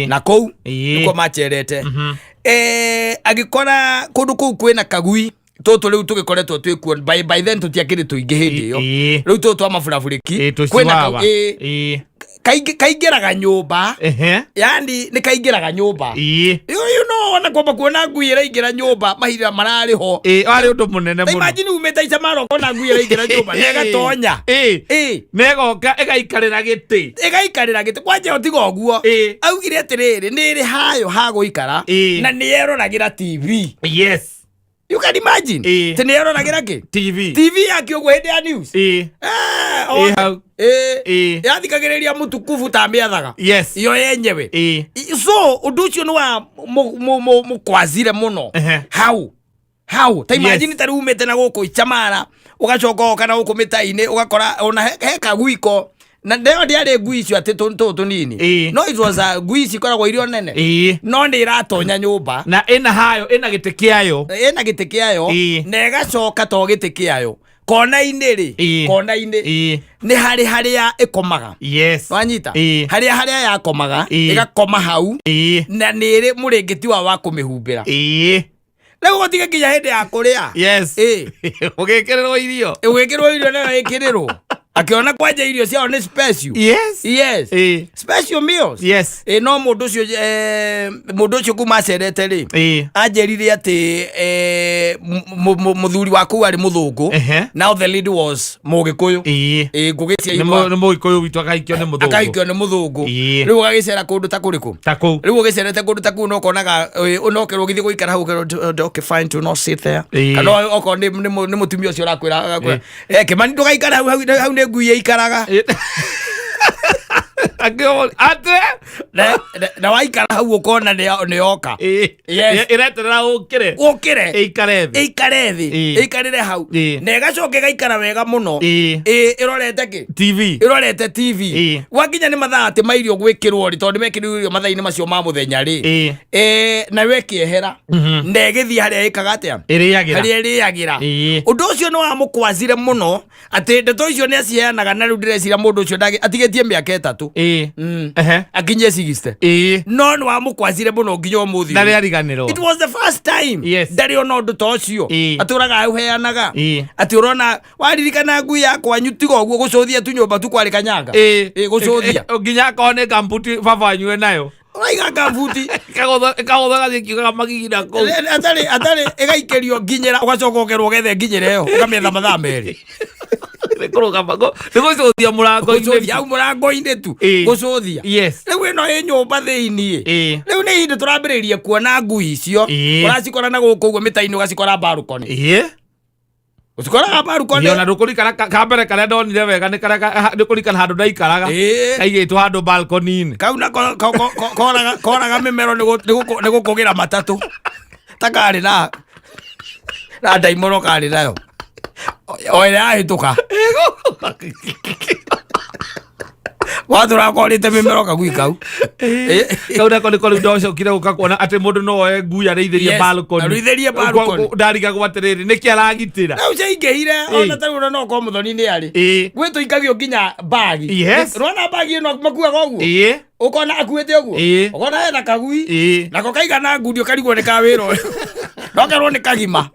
na kou niko macerete agikora kundu kou kwina kagui toto riu tugikoretwo twikuo by then tutiakiri tuingi hindi yo riu toto amafurafuriki kwina kaingiraga nyumba yani ni kaingiraga nyumba you know ona kwamba kuona ngui iraingira nyumba mahira marari ho ari undu munene muno imagine umetaisa maro kona ngui iraingira nyumba nega tonya megoka egaikarira giti kwanje otigo guo augire atiriri niri hayo haguikara na nierораgira TV You can imagine. Tenero na gerake. TV yake ugo hede ya news. Ya thikagereria mutukufu tambiathaga. Iyo yenyewe. So uducio no wa mukwazire muno. How? Ta imagine tari umete na guku ichamara, ugacoka kana guku mitaine, ugakora ona heka guiko. Na ndeo ndiare ngui icio ati tonto nini no it was a ngui icio koragwo irio nene no ndi iratonya nyumba na ina hayo ina gite kiayo na igacoka to gite kiayo kona-ini ni haria ikomaga wanyita haria yakomaga igakoma hau na niri muringiti wa kumihumbira leo gotiga kinya hende ya kuria ugikiriro irio nayo ikirirwo akiona kwaja irio ciao ni special. Yes. Special meals. Yes. No mundu cio kuma cerete ri anjerire ati muthuri waku ari muthungu. Now the lead was Mugikuyu. Ngugicia ni Mugikuyu witu akaikio ni muthungu. Riu agicera kundu ta kuriku. Riu agicerete kundu ta ku no konaga unokerwo githi guikara hau okay fine to not sit there. Kana oko ni mutumia ucio rakwira Kimani ndugaikara hau ne ngui ikaraga. Ate na waikara hau ukona ni yoka. Ireterera ukire ikare thi hau na igacoke gaikara wega muno irorete ki TV wakinya ni mathaa ati mairio gwikirwo ri tondu mekirwo irio mathaa-ini macio ma muthenya ri na wekiehera na igithii haria ikaga atia haria iriagira undu ucio no amukwazire muno ati ndeto icio ni aciheanaga na riu ndirecira mundu ucio atigetie miaka 3 akinye 60 no no amukwazire muno nginya umuthi na riariganiro. It was the first time ndari ona undu tocio aturaga aheanaga ati urona waririkana ngui yakwa nyutigo guo gucuthia tunyumba tu kwari kanyaga gucuthia nginya kone kamputi baba nywe nayo Raiga kambuti kagodha gakiuga magigira ko atari igaikerio nginyera ugacoka ugerwo gethe nginyera yo ukametha mathaa meri kuruga mago gucuthia murango-ini tu gucuthia riu ino i nyumba thiini riu ni hindi turambiririe kuona ngui icio uracikora na guku uguo mita-ini ugacikora balcony ucikora balcony yona rukurikana kambere karia ndonire wega ni karia rukurikana handu ndaikaraga kaigitwo handu balcony-ini kau na koraga mimero ni gukugira matatu takari na ndaimoro kari nayo oire ahituka wathura korite mimero kagui kau kauna koni ndoco kire ukakuona ati mundu no oe ngui areithirie balcony ndariga gwatiriri niki aragitira na uceingehire ona tarura no ko muthoni ni ari gwitu ikagio nginya bagi rona bagi ino makuaga uguo ukona akuite uguo ukona ena kagui nako kaigana ngudio karigwo ni ka wiro ndokerwo ni kagima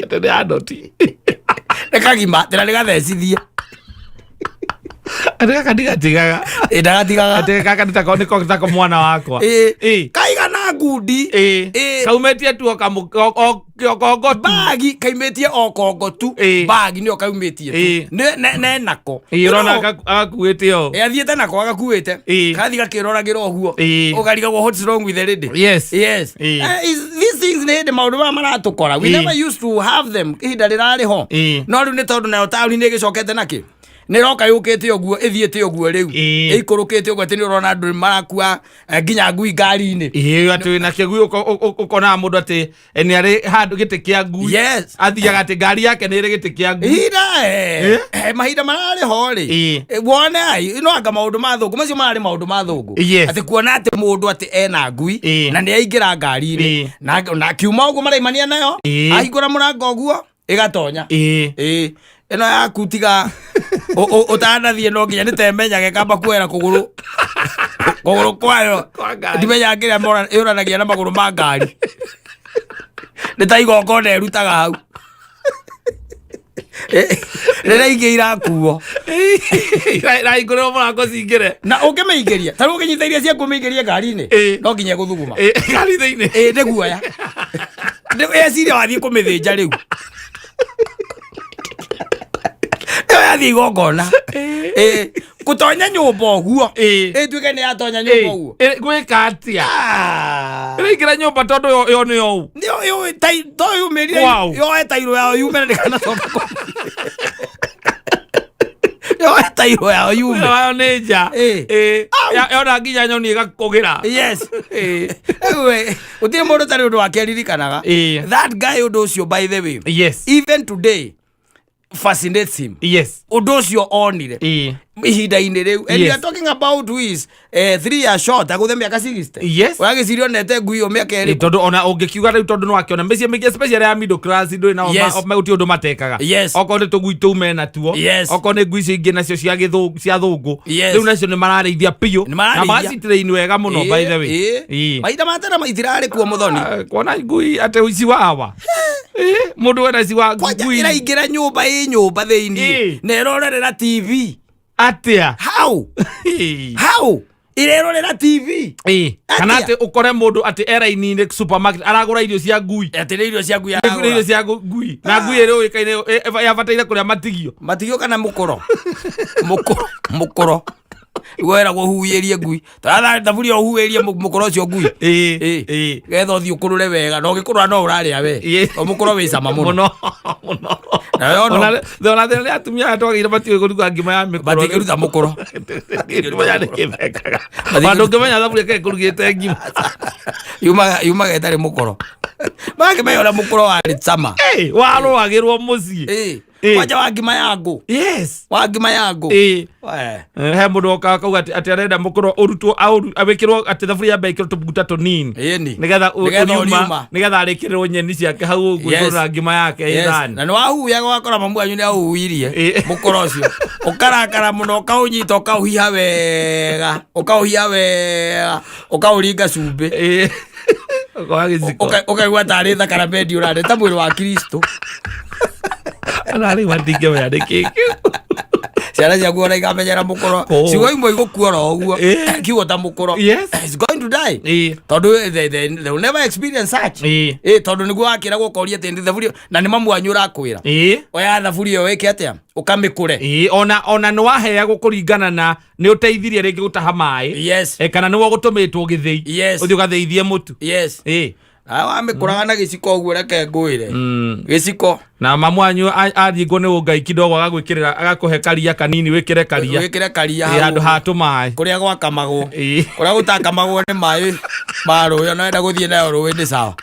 tene adoti ni kagima tena nigathecithia Adega kadiga tigaga ndagatigaga ate kaka nitako tako mwana wakwa kaiga na ngundi kaumetie tu okogo bagi kaimetie okogo tu bagi ni okaumetie ne nako irona akakuite yo athiete nako agakuite kathi gakiroragirwo oguo ugariga what's wrong with the lady. Yes these things ne maundu ma maratukora we never used to have them ihinda rirari ho no riu ni tondu nayo tauni ni gicokete naki ni roka yukite oguo ithiete oguo riu ikurukite oguo ati ni urona andu marakua nginya ngui ngari-ini ati na kigui ukona mundu ati ni ari handu gite kia ngui athiaga ati ngari yake ni ri gite kia ngui mahinda marari ho ri wone ai no anga maundu mathungu macio marari maundu mathungu ati kuona ati mundu ati ena ngui na ni aingira ngari-ini na kiuma uguo maraimania nayo ahingura murango oguo igatonya eno yaku tiga utanathie no nginya nitemenyage kamba kuera kuguru kwayo ndimenya ngiria yuranagia na maguru ma ngari nitaigo kone erutaga hau rĩrĩa ingĩ irakuo iraingĩrwo mũrango cingĩre na ũngĩmĩingĩria tarĩ ũkĩnyita iria cia kũmĩingĩria ngari-inĩ no nginya gũthuguma ngari thĩinĩ nĩ guoya eciria wathiĩ kũmĩthĩnja rĩu yathi igongona gutonya nyumba oguo ituike ni yatonya nyumba oguo gwika atia iraingira nyumba tondu yo ni yo yo tai to yumiria yo etairo yao yume ni kana toka yo etairo yao yume yo neja yo na nginya nyoni igakugira yes ewe utie mundu tari undu wake aririkanaga that guy undu ucio by the way yes even today fascinates him. Yes. Undu ucio onire ihinda-inĩ rĩu. And we are talking about who is 3 years short aguthe mĩaka 60. Yes. Wagĩcirio nete ngui yo mĩaka ĩrĩ. Tondũ ona ũngĩkiuga rĩu tondũ no akĩona mĩciĩ mĩingĩ special ya middle class ndũĩ nao megũti ũndũ matekaga. Okorwo nĩ tũgui tũu mena tuo. Okorwo nĩ ngui icio ingĩ nacio cia thũngũ. Rĩu nacio nĩ mararĩithia piũ. Na magacitĩrĩini wega mũno by the way. Maita matena maitirarĩ kuo Muthoni. Kuona ngui atĩ ũici wawa. Mũndũ wena ici wa ngui. Ĩraingĩra nyũmba nyũmba thĩinĩ na ĩrorerera TV. Atia. How? Irerorera TV. Kana ati ukore mundu ati eraini-inĩ supermarket aragura irio cia ngui. Ati irio cia ngui aragura. Irio cia ngui. Na ngui ĩrĩ ũĩkaine yabataire kuria matigio. Matigio kana mũkoro. Mũkoro. Wera guhuyerie ngui. Thaburi uhuyerie mũkoro ũcio ngui. Getha ũthiĩ ũkũrũre wega. No gĩkũrũra no ũrarĩa we. Mũkoro wĩ cama mũno. Ona thĩna atumia atwagĩire matiũĩ kũruga ngima ya mĩkoro. Matingĩruta mũkoro. Bandũ ngĩmenya thaburi ke kũrugĩte ngima. Yumaga ĩtarĩ mũkoro. Magĩmenya ũrĩa mũkoro warĩ cama. Warũagĩrwo mũciĩ. Kwanja wa ngima ya ngũ. Yes. Wa ngima ya ngũ. He mũndũ okauga ati arenda mũkoro ũrutwo awĩkĩrwo atĩ thaburi ya mbere ĩkĩrwo tũbuguta tũnini. Nĩgetha ũnyuma nĩgetha arĩkĩrĩrwo nyeni ciake hau ũguo na ngima yake ithani. Na nĩwahuya gwakora mamu wanyu nĩahuhirie mũkoro ũcio. Ũkarakara mũno ũkaũnyita ũkaũhiha wega. Ũkaũringa cumbĩ. Ũkaigua tarĩ thakara mendi ũrarĩ ta mwĩrĩ wa Kristo. Ararĩ watinge wea nĩkĩ. Ciana ciaku ona igamenyera mũkoro. Ciugo imwe igũkuora ũguo. Kiugo ta mũkoro. It's going to die. Tondũ they will never experience such. Tondũ nĩguo wakĩragwo ũkoria atĩ thaburi na nĩ mamu wanyu ũrakwĩra. Oya thaburi ĩyo wĩke atĩa? Ũkamĩkũre. Ona nĩwaheagwo kũringana na nĩ ũteithirie rĩngĩ gũtaha maĩ. Kana nĩwo gũtũmĩtwo gĩthĩi. Ũthiĩ ũgathĩithie mũtu. Wamĩkũraga na gĩciko ũguo reke ngũĩre. Gĩciko. Na mamu wanyu athingwo nĩ ũngai kidogo agagwĩkĩrĩra agakũhe karia kanini wĩkĩre karia. Wĩkĩre karia handũ ha tũmaĩ. Kũrĩa gwakamagwo. Kũrĩa gũtakamagwo nĩ maĩ ma rũĩ na wenda gũthiĩ nayo rũĩ nĩ sawa.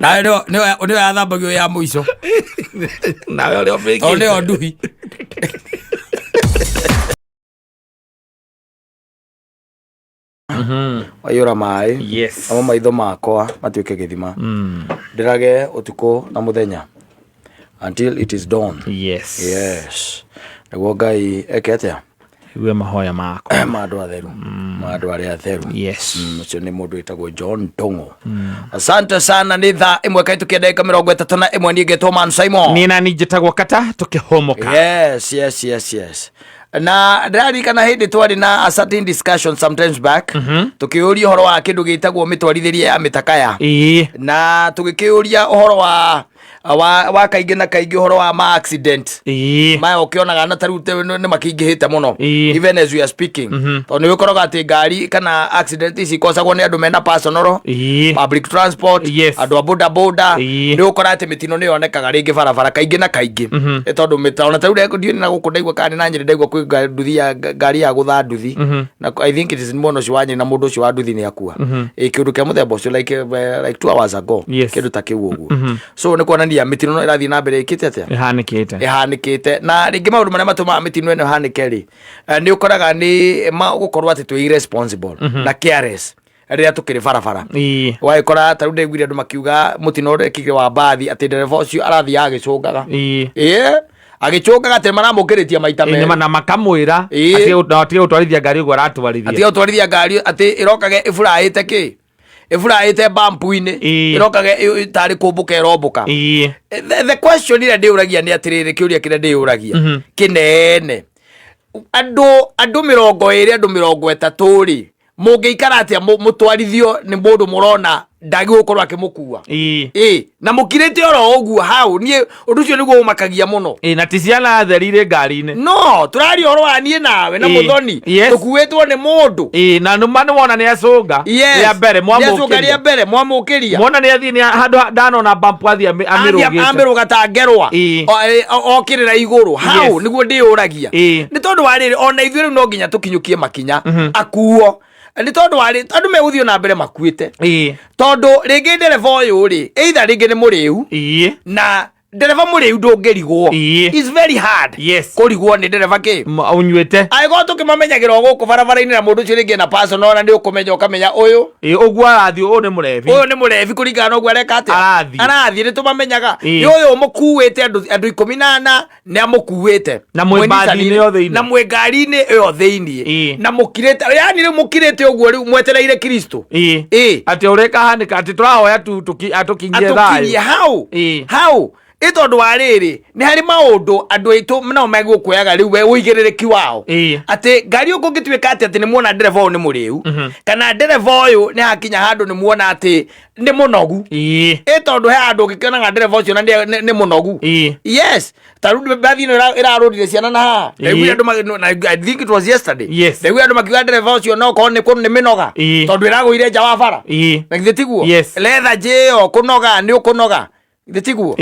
Na nĩyo yathambagio ya mũico. Nawe ũrĩa ũmĩkĩte. O nĩyo nduhi. Waiyũra maĩ. Amo maitho makwa matuĩke gĩthima. Ndĩrage ũtukũ na mũthenya until it is dawn. Yes. Nĩguo Ngai eke atĩa? Igue mahoya makwa. Mandũ atheru. Mandũ arĩa atheru. Ũcio nĩ mũndũ wĩtagwo John Tongo. Asante sana. Nĩ thaa ĩmwe kaĩ tũkĩenda ndagĩka 31 niĩ ngetwo Man Simon. Niĩ nani njĩtagwo Kata tũkĩhomoka. Yes. Na ndirarikana hindi twari na a certain discussion sometimes back tukiuria uhoro wa kindu gitagwo mitwarithirie ya mitakaya na tugikiuria uhoro wa kaingĩ na kaingĩ uhoro wa ma accident ma ukionaga na tarute nĩ makingĩhĩte mũno even as we are speaking tondũ nĩ ũkoraga atĩ ngari kana accident ici ikosagwo nĩ andũ mena personal public transport andũ a boda boda nĩ ũkora atĩ mitino nĩ yonekaga rĩngĩ barabara kaingĩ na kaingĩ tondũ mitano tarũ rekodio na gũkũ ndaigua kana na nyĩrĩ ndaigua kwĩ nduthi ya ngari ya gũtha nduthi na I think it is mono ciwanye na mũndũ ũcio wa nduthi nĩ akua kĩndũ kĩa mũthemba ũcio like 2 hours ago kĩndũ ta kĩu ũguo so nĩ kuonania mitino no ĩrathiĩ na mbere ĩkĩte atĩa ĩhanĩkĩte na rĩngĩ maũndũ marĩa matũmaga mitino ĩno ĩhanĩke rĩ nĩ ũkoraga nĩ gũkorwo atĩ twĩ irresponsible na careless rĩrĩa tũkĩrĩ barabara wagĩkora tarũ ndaiguire andũ makiuga mũtino ũrekĩkire wa mbathi atĩ ndereba ũcio arathiĩ agĩcũngaga agĩcũngaga atĩ maramũkĩrĩtia maita merĩ na makamwĩra atĩ gũtwarithia ngari ũguo aratwarithia atĩ gũtwarithia ngari atĩ ĩrokage ĩburaĩte kĩ ĩburaĩte bampu-inĩ ĩrokage tarĩ kũmbũka ĩrombũka. The question ĩrĩa ndĩũragia nĩ atĩrĩrĩ kĩũria kĩrĩa ndĩũragia kĩnene andũ 20 andũ 30 rĩ mũngĩikara atĩa mũtwarithio nĩ mũndũ mũrona ndagĩgũkorwo akĩmũkua na mũkirĩte oro ũguo hau niĩ ũndũ ũcio nĩguo ũmakagia mũno na ti ciana therire ngari-inĩ no tũraria ũhoro wa niĩ nawe na Muthoni tũkuĩtwo nĩ mũndũ na nũma nĩwona nĩacũnga rĩa mbere mwamũkĩria mona nĩathiĩ handũ ndanona bump athiĩ amĩrũga ta ngerwa okĩrĩra igũrũ hau nĩguo ndĩũragia nĩ tondũ wa rĩrĩ ona ithuĩ rĩu no nginya tũkinyũkie makinya akuo nĩ tondũ wa rĩrĩ andũ megũthiĩ na mbere makuĩte tondũ rĩngĩ ndereba ũyũ rĩ either rĩngĩ nĩ mũrĩu na ndereva mũrĩu ndũngĩrigwo. It's very hard. Yes. Kũrigwo nĩ ndereva kĩ? Unyuĩte. Aigua tũkĩmamenyagĩra gũkũ barabara-inĩ na mũndũ ũcio rĩngĩ na personal na nĩ ũkũmenya ũkamenya ũyũ. Ũguo arathiĩ ũyũ nĩ mũrevi. Ũyũ nĩ mũrevi kũringana na ũguo areka atĩa. Arathiĩ nĩ tũmamenyaga. Nĩ ũyũ mũkuĩte andũ 14 nĩ amũkuĩte. Na mwĩmbathi-inĩ yo thĩinĩ. Na mwĩngari-inĩ yo thĩinĩ. Na mũkirĩte, yani rĩu mũkirĩte ũguo rĩu mwetereire Kristo. Atĩ ũrĩkahanĩka atĩ tũrahoya atukinyie thayũ. Atukinyie hau. Ĩtondũ wa rĩrĩ nĩ harĩ maũndũ andũ aitũ nao megũkuoyaga rĩu ũigĩrĩrĩki wao atĩ ngari ũkũ ũngĩtuĩka atĩ nĩ muona ndereva ũyũ nĩ mũrĩu kana ndereva ũyũ nĩ hakinya handũ nĩ muona atĩ nĩ mũnogu. Ĩtondũ he handũ ũngĩkĩonaga ndereva ũcio na nĩ mũnogu. Yes, tarĩu mbathi ĩno ĩrarũrire ciana na haha. I think it was yesterday. Rĩu andũ makiuga ndereva ũcio no korwo nĩ mĩnoga tondũ ĩragũire nja wa bara. Na githĩ tiguo? Letha njĩyo kũnoga nĩ ũkũnoga. Githĩtiguo.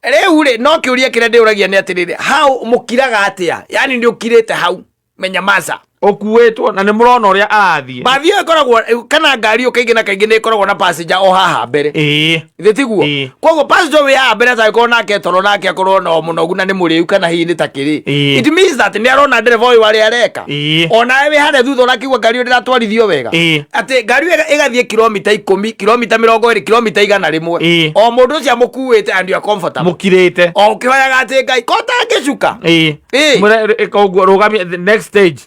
Rĩu rĩ no kĩũria kĩrĩa ndĩũragia nĩ atĩrĩrĩ, hau mũkiraga atĩa? Yani nĩ ũkirĩte hau menya maza okuwetwo na nĩ mũrona ũrĩa arathiĩ. Mbathi ĩyo ĩkoragwo kana ngari ĩyo kaingĩ na kaingĩ nĩ ĩkoragwo na passenger o haha mbere. Githĩtiguo. Koguo passenger wĩ haha mbere atagĩkorwo nake toro nake akorwo no mũnogu na nĩ mũrĩu kana hihi nĩ ta kĩrĩ. It means that nĩ arona ndereva ũyũ arĩa areka. Ona we harĩa thutha ũrakigua ngari ĩyo ndĩratwarithio wega. Atĩ ngari ĩyo ĩgathiĩ kilomita 10, kilomita 20, kilomita 100. O mũndũ ũcio amũkuĩte and you are comfortable. Mũkirĩte. O ũkĩhoyaga atĩ Ngai kota ngĩcuka. Koguo rũgamia the next stage.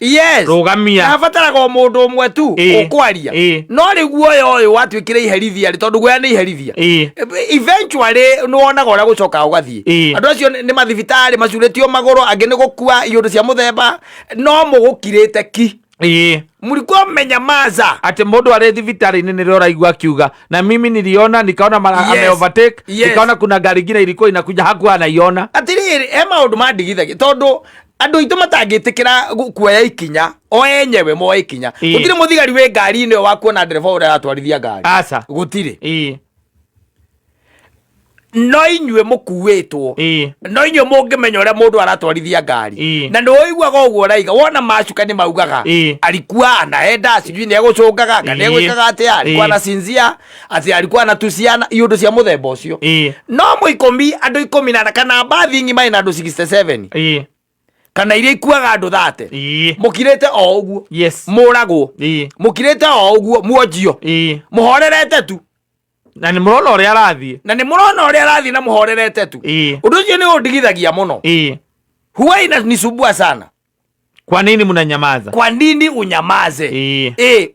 Rũgamia. Abataraga mũndũ ũmwe tu ũkwaria. No rĩu guoya ũyũ watuĩkire iherithia tondũ guoya nĩ iherithia. Eventually nĩ wonaga ũrĩa gũcoka ũgathiĩ. Andũ acio nĩ mathibitarĩ macurĩtio magũrũ, angĩ nĩ gũkua iũndũ cia mũthemba, no mũgũkirĩte ki. Mlikuwa mmenyamaza. Ati mũndũ arĩ thibitarĩ-inĩ nĩ ũraigua akiuga na mimi niliona nikaona ame overtake nikaona kuna gari ingine ilikuwa inakuja hakuwa anaiona. Atiriri maũndũ mandigithagia tondũ andũ aitũ matangĩtĩkĩra kuoya ikinya o enyewe moya ikinya. Gũtirĩ mũthigari wĩ ngari-inĩ wa kuona ndereva ũrĩa aratwarithia ngari. Aca gũtirĩ. No inyuĩ mũkuĩtwo. No inyuĩ mũngĩmenya ũrĩa mũndũ aratwarithia ngari. Na nĩ ũiguaga ũguo raiga wona macuka nĩ maugaga alikuwa anaenda sijui nĩ egũcũngaga kana egwĩkaga atĩa, alikuwa anasinzia atĩ alikuwa anatusiana iũndũ cia mũthemba ũcio. No mũikomi andũ 10 kana mbathi ng'ima ina andũ 67. Kana iria ikuaga andũ 30. Mũkirĩte o ũguo. Mũragwo. Mũkirĩte o ũguo muonjio. Mũhorerete tu. Na nĩ mũrona ũrĩa arathiĩ. Na mũhorerete tu. Ũndũ ũcio nĩ ũndigithagia mũno. Huwa inanisumbua sana. Kwa nini mnanyamaza? Kwa nini unyamaze?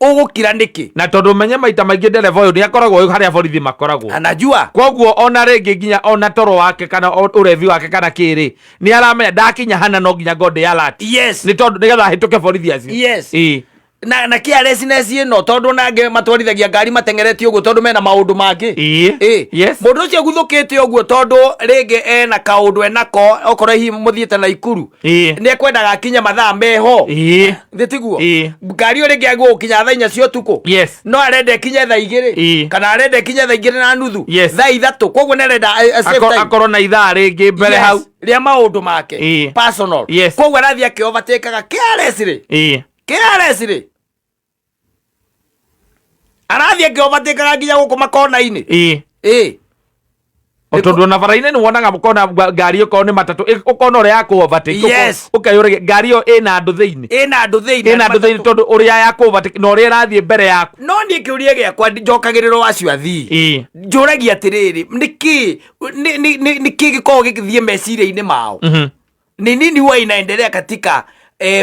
Ũgũkira nĩkĩ? Na tondũ menye maita maingĩ ndereva ũyũ nĩ akoragwo harĩa borithi makoragwo. Anajua. Koguo ona rĩngĩ nginya ona toro wake kana ũrevi wake kana kĩrĩ nĩ aramenya ndakinya hana no nginya ngode alert. Yes. Nĩ tondũ nĩgetha hĩtũke borithi acio. Yes. Na carelessness ĩno tondũ nange matwarithagia ngari matengeretie ũguo tondũ mena maũndũ mangĩ. Yes. Mũndũ ũcio guthũkĩte ũguo tondũ rĩngĩ ena kaũndũ enako okorwo hihi mũthiĩte na Ikuru nĩ ekwendaga akinya mathaa meho. Thĩtiguo. Ngari ĩyo rĩngĩ agũkinya thaa 4 cia ũtukũ. No arenda ikinye thaa 2 kana arenda ikinye thaa 2:30 thaa 3. Koguo nĩ arenda akorwo na ithaa rĩngĩ mbere hau rĩa maũndũ make personal. Koguo arathiĩ akĩovatĩkaga carelessly. Arathia ngĩovatĩkaga nginya gũkũ makona-inĩ. Tondũ na bara-inĩ nĩ wonaga mũkona ngari ũkorwo nĩ matatũ ũkona ũrĩa yakũovatĩka ũkayũrĩria ngari ĩyo ĩna andũ thĩinĩ tondũ ũrĩa yakũovatĩka na ũrĩa ĩrathiĩ mbere yaku. No niĩ kĩũria gĩakwa njokagĩrĩrwo acio athii njũragia atĩrĩrĩ nĩkĩ gĩkoragwo gĩgĩthiĩ meciria-inĩ mao? Ni nini huwa inaendelea katika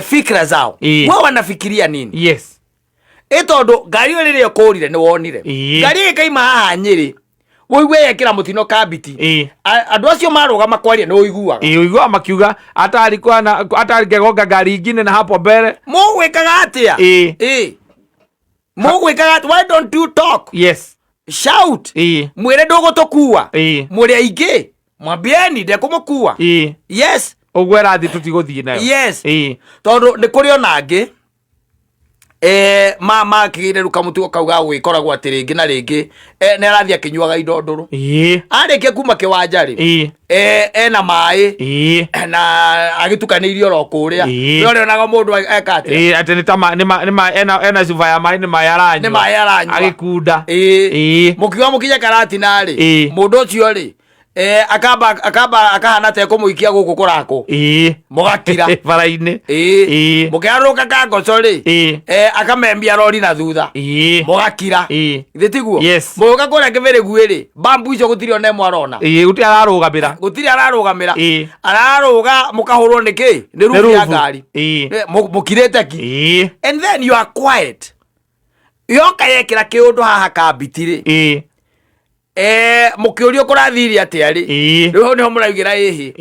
fikra zao? Wao wanafikiria nini? Tondũ ngari ĩyo rĩrĩa ũkũrire nĩ wonire ngari ĩkaima haha Nyĩrĩ woigua yekĩra mũtino Kabiti, andũ acio marũgama kwaria nĩ ũiguaga. Ũiguaga makiuga atarĩkegonga ngari ingine na hapo mbere. Mũgwĩkaga atĩa? Mũgwĩkaga atĩa? Why don't you talk? Shout. Mwĩre ndũgũtũkua. Mũrĩ aingĩ mwambieni ndekũmũkua. Ũguo ĩrathiĩ tũtigũthiĩ nayo. Tondũ nĩ kũrĩ ona angĩ mama kĩgĩre ruka mutu kauga gwĩkoragwo atĩ rĩngĩ na rĩngĩ nĩ arathiĩ akĩnyuaga indo ndũrũ. Arĩkia kuma kĩwanja rĩ ena maĩ na agĩtukanĩirio ro kũrĩa nĩ ũrĩonaga mũndũ eka atĩ atĩ ena cuba ya maĩ nĩ maĩ aranyua agĩkunda. Mũkiuga mũkinye Karatina rĩ mũndũ ũcio rĩ akahana te kumuikia guku kurako mugakira bara-ini mukiaruka kangoco ri akamembia rori na thutha mugakira thitiguo muka kuria kibirigui ri bambu icio gutiri ona imwe arona gutiri ararugamira araruga mukahurwo niki ni rufu ya ngari mukirite ki and then you are quiet yoka yekira kiundu haha kambitiri mukiurio kurathiri atia ri riu niho muraugira ihi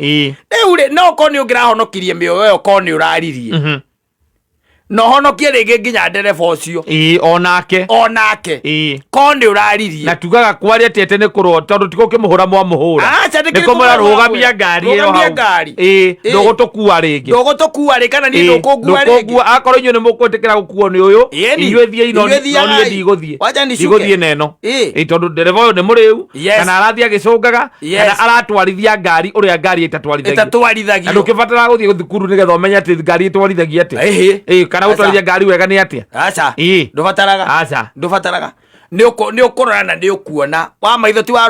riu ri no ko ni ungirahonokirie mioyo yo ko ni uraririe no honokie ringi nginya ndereba ucio onake ko ni uraririe na tugaga kwaria tete ni kurwo tondu tiko kimuhura muhura niko murarugamia ngari iyo hau ndogotukua ringi kana ni ndukugua ringi akorwo inyu ni mukwetikira gukuo ni uyu inyue thie ino ni ndigũthie neno tondu ndereba uyu ni muriu kana arathia gicungaga kana aratwarithia ngari uria ngari itatwarithagia andu kibatara guthie thukuru nigetha umenye ati ngari itwarithagia atia kana gutwarithia ngari wega ni atia aca ndubataraga ni ukurora na ni ukuona wa maitho ti wa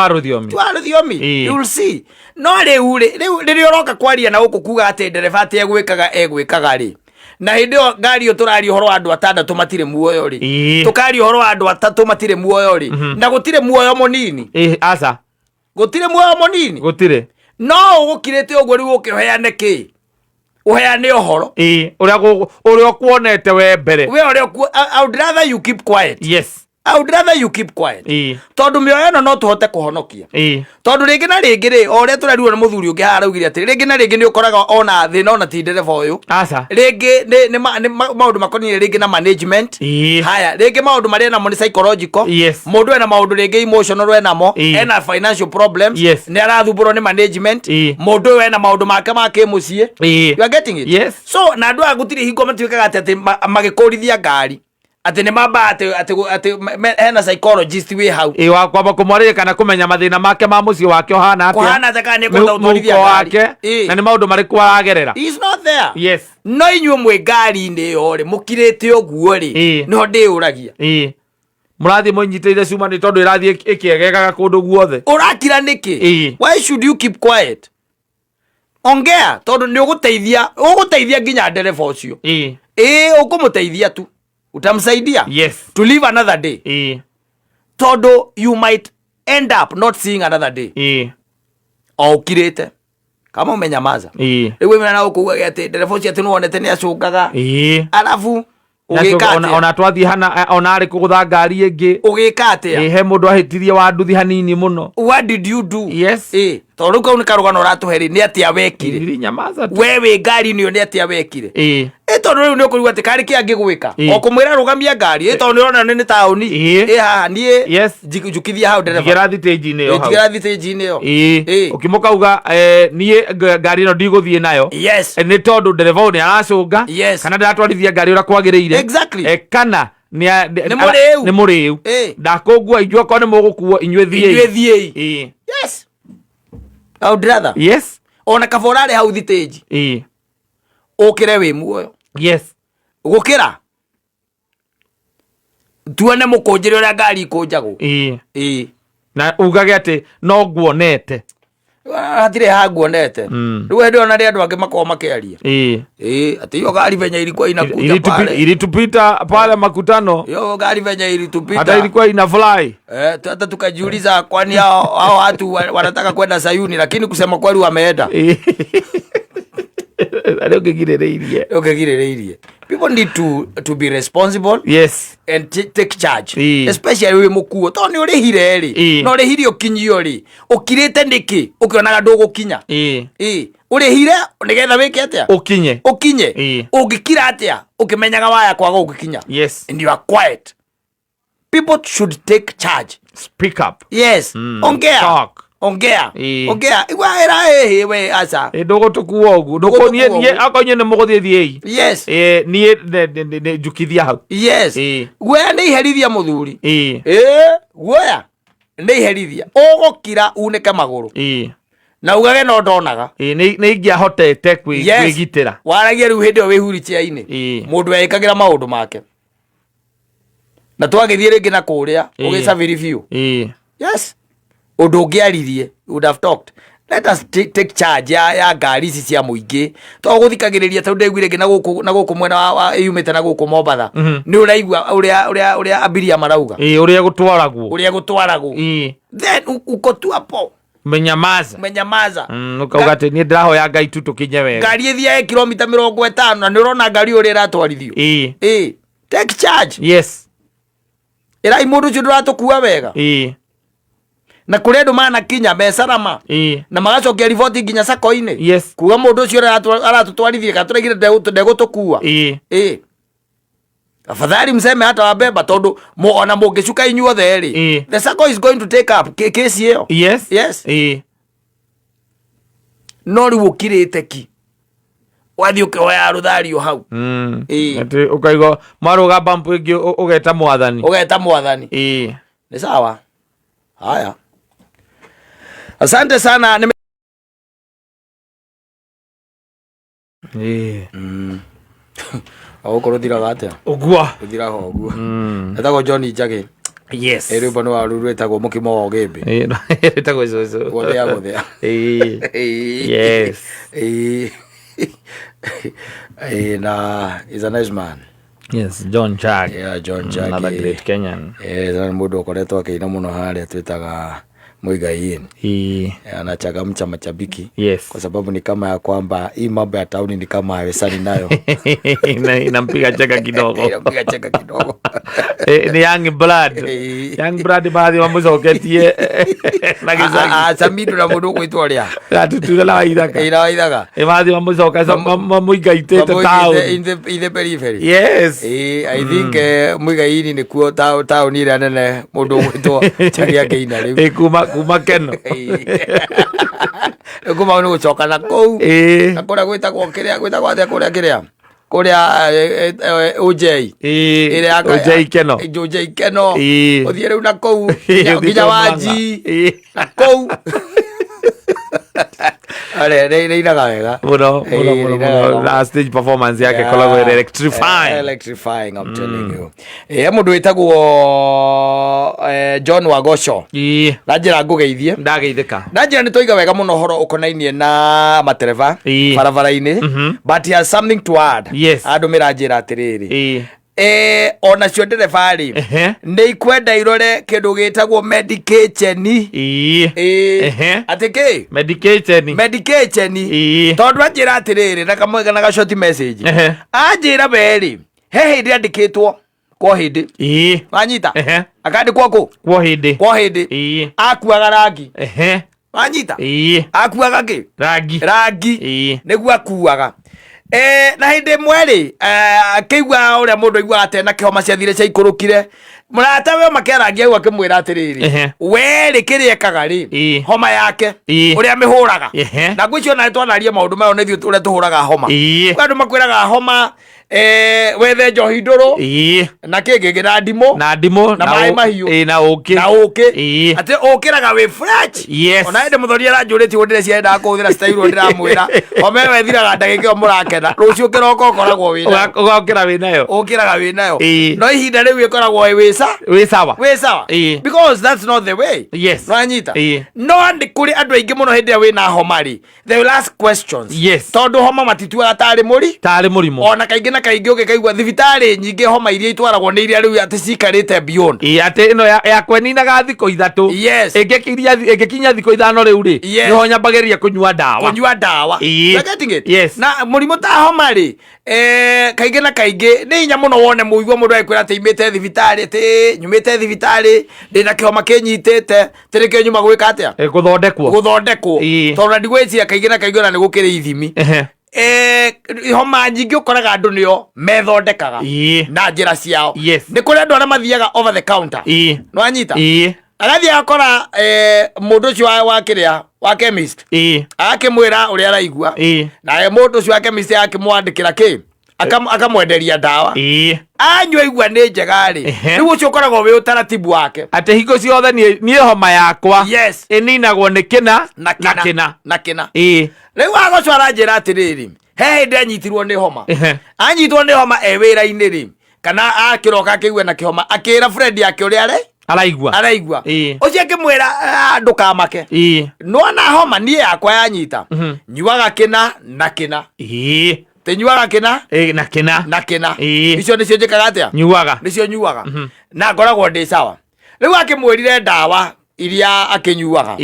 ruthiomi you will see no riu ri uroka kwaria na guku kuga ati ndereba ati egwikaga ri na hindi o ngari turari horo andu 6 matire muoyo ri tukari horo andu 3 matire muoyo ri na gutire muoyo munini aca gutire muoyo munini gutire no ugukirite uguo riu ukiheane ki uheane uhoro uria kuonete we mbere we uria I would rather you keep quiet. Yes, I would rather you keep quiet. Tondu mioyo eno no tuhote kuhonokia. Tondu ringi na ringi ri oria turarirwo na muthuri ungi haraugire ati ringi na ringi ni ukoraga ona thina ona ti ndereba uyu. Aca. Ringi ni maundu makonire ringi na management. Haya, ringi maundu mari na mo ni psychological. Mundu ena maundu ringi emotional we namo, ena financial problems. Ni arathuburo ni management. Mundu ena maundu make make mucie. You are getting it? Yes. So na andu agutire hingo matwikaga ati magikurithia ngari. Ati ni mamba ati hena psychologist we hau wa kwamba kumwarire kana kumenya mathina make ma mucio wake ohana atia kuhana taka ni kuthauthorithia wake na ni maundu mari kwaragerera. He is not there. Yes. No inyuo mwe ngari-ini yo ri mukirite uguo ri no ndiuragia murathi munyitire cuma ni tondu irathi ikiegegaga kundu guothe urakira niki why should you keep quiet ongea tondu ni uguteithia nginya ndereba ucio ukumuteithia tu utamsaidia to live another day todo you might end up not seeing another day ukirite kama umenyamaza riu mena na ukuga ati ndereba ucio ati nuonete ni acungaga alafu ona twathi hana ona ari kugutha ngari ingi ugika atia he mundu ahitirie wa nduthi hanini muno. What did you do? Yes. Tondu kau ni karugano ratuheri ni atia wekire nyamaza wewe ngari ni ni atia wekire tondu riu ni ukurigwa ati kari kiangi gwika okumwira rugamia ngari tondu ona ni tauni haha nie njukithia hau ndereba girathi stage-ini yo hau girathi stage-ini yo ukimuka uga nie ngari no ndiguthie nayo ni tondu ndereba ni aracunga kana ndatwarithia ngari ura kwagiriire kana ni muriu ndakungua injua ko ni mugukuo inyue thie yes I would rather. Yes. Ona kaforare hau thiteji. Ukire wi muoyo. Yes. Gukira. Tuone mukunjire uria ngari ikunjagu. Na ugage ati no nguonete. Hatire ha nguonete. Riu hende ona ri andu angi makoo makiaria. Ati yo ngari venya ilikuwa inakuja pale. Ilitupita pale makutano. Yo ngari venya ilitupita. Hata ilikuwa ina fly. Hata tukajiuliza kwani hao watu wanataka kwenda Sayuni lakini kusema kweli wameenda. Ukigirereirie. People need to be responsible. Yes. And take charge. Especially we mukuo. To ni urihire ri. No urihire ukinyio ri. Ukirite niki? Ukionaga ndugukinya. Urihire nigetha wike atia? Ukinye. Ugikira atia? Ukimenyaga waya kwaga ugikinya. Yes. And you are quiet. People should take charge. Speak up. Yes. Ongea. Talk. Ongea. Iwa era we asa. Ndogo tukuo ugu. Ndoko nie akonye ne muguthie thie. Yes. Nie jukithia hau. Yes. We ni herithia muthuri. Goya. Ni herithia. Ugukira uneke maguru. Na ugage no ndonaga. Ni ingia hotete kwigitira. Waragia riu hindi o wihuri chia-ini. Mundu ekagira maundu make. Na twagithie ringi na kuria ugica very few. Yes. Udongiaririe, would have talked. Let us take charge ya ngari ici cia muingi to guthikagiriria tondu ndegwire na guku mwena wa yumite na guku Mombatha ni uraigua uria abiria marauga uria gutwaragwo then ukotu apo menyamaza ukauga ati ni ndirahoya Ngai tu tukinye wega ngari ithia kilomita 50 na ni urona ngari uria iratwarithio take charge yes ira imundu cio nduratukua wega na kure ndo mana kinya mesarama na magacokia riboti nginya sako-ini yes kuga mundu ucio aratutwarithia katuregire ndegutukua afadhali mseme hata wabeba tondu ona mungicuka inyuothe ri the sako is going to take up case hiyo yes no riu ukirite ki wathi ukihoya ruthario hau ati ukaigo maruga bump ingi ugeta mwathani ni sawa haya. Asante sana. Okoro diraga atia. Ogua. Diraga ogua. Etago Johnny Njagi. Yes. Eri bano waruru etagwo mukimo wa gembe. Etagwo izo. Gothea. Yes. Na is a nice man. Yes, John Njagi. Yeah, John Njagi. Another great Kenyan. Mundu ukoretwo akiina muno haria twitaga Muigai. Anachagamcha machabiki. Yes. Kwa sababu ni kama ya kwamba hii mambo ya tauni ni kama hawesani nayo. Inampiga cheka kidogo. Inampiga cheka kidogo. Ni young blood. Young blood baadhi wamucoketie. Samidu na mundu gwitwo ria. Atutura la waithaka. Ira waithaka. Baadhi wamucoka Muigai tete town. In the periphery. Yes. I think Muigai ni kuo town ira nene mundu gwitwo chagia keina riu. Kuma keno kuma unu gucoka na kou na kuria gwitagwo kiria OJ keno uthie riu na kou nginya Wanji na kou ale reinaga wega muno last stage performance yake kolagwo electrifying I'm telling you mundu witagwo John Wagosho najira ngugeithie ndageithika najira ni toiga wega muno horo ukonainie na matereva barabara-ini but he has something to add andu miranjira atiriri ona cio ndereba-ri nĩ ikwenda irore kĩndũ gĩtagwo medication atĩ kĩ medication tondũ anjĩra atĩrĩrĩ na kamwega na gacoti message anjĩra we-rĩ he hĩndĩ andĩkĩtwo kwa hĩndĩ wanyita akandĩkwo kũ kwa hĩndĩ akuaga rangi wanyita akuaga kĩ rangi nĩguo akuaga na hindi mweri keigua uria mundu aigua atena kihoma ciathire cia ikurukire murata we makerangia au akimwira atiriri weri kiriekaga ri homa yake uria mihuraga na ngwicio na twanaria maundu mayo nithio uria tuhuraga homa andu makwiraga homa wethe njohi nduru na kingi na ndimo na mai mahiu na uki ati ukiraga we fresh ona ende muthori aranjuriti ndire cienda kuthira style ndiramwira home wethiraga ndagike murakena rucio kiroko koragwo wina ugakira winayo ukiraga winayo no ihinda riu ikoragwo we sawa because that's not the way ranyita no andi kuri andu aingi muno hindi ya wina homa ri they will ask questions tondu homa matituaga tari murimu ona kaingi na kaingi ugikaigua thibitari nyingi homa iria itwaragwo ni iria riu ati cikarite beyond ati ino ya kweninaga thiko ithatu igikinya thiko ithano riu ri niho nyambagiria kunyua dawa getting it na murimu ta homa ri kaingi na kaingi ni inya muno wone muigua mundu aikwira ati imite thibitari ati nyumite thibitari ndina kihoma kinyitite tirikio nyuma gwika atia guthondekwo tondu ndigwiciria kaingi na kaingi ona ni gukiri ithimi homa nyingi ukoraga andu nio methondekaga na njira ciao ni kuri andu aria mathiaga over the counter no anyita agathie akora mundu ucio wa chemist akimwira uria araigua na mundu ucio wa chemist akimwandikira ki akamwenderia ndawa anywa igua ni njega ri riu ucio ukoragwo wi utaratibu wake ati hingo ciothe ni homa yakwa ininagwo ni kina na kina riu Wagosho aranjira atiriri he hindi anyitirwo ni homa anyitwo ni homa wira-ini ri kana akiroka akigua na kihoma akira friend yake uria araigua ucio akimwira ndukamake no na homa nie yakwa yanyita nyuaga kina na kina tenyuaga kina na kina icio nicio njikaga atia nicio nyuaga na ngoragwo ndi sawa riu akimwirire ndawa iria akinyuaga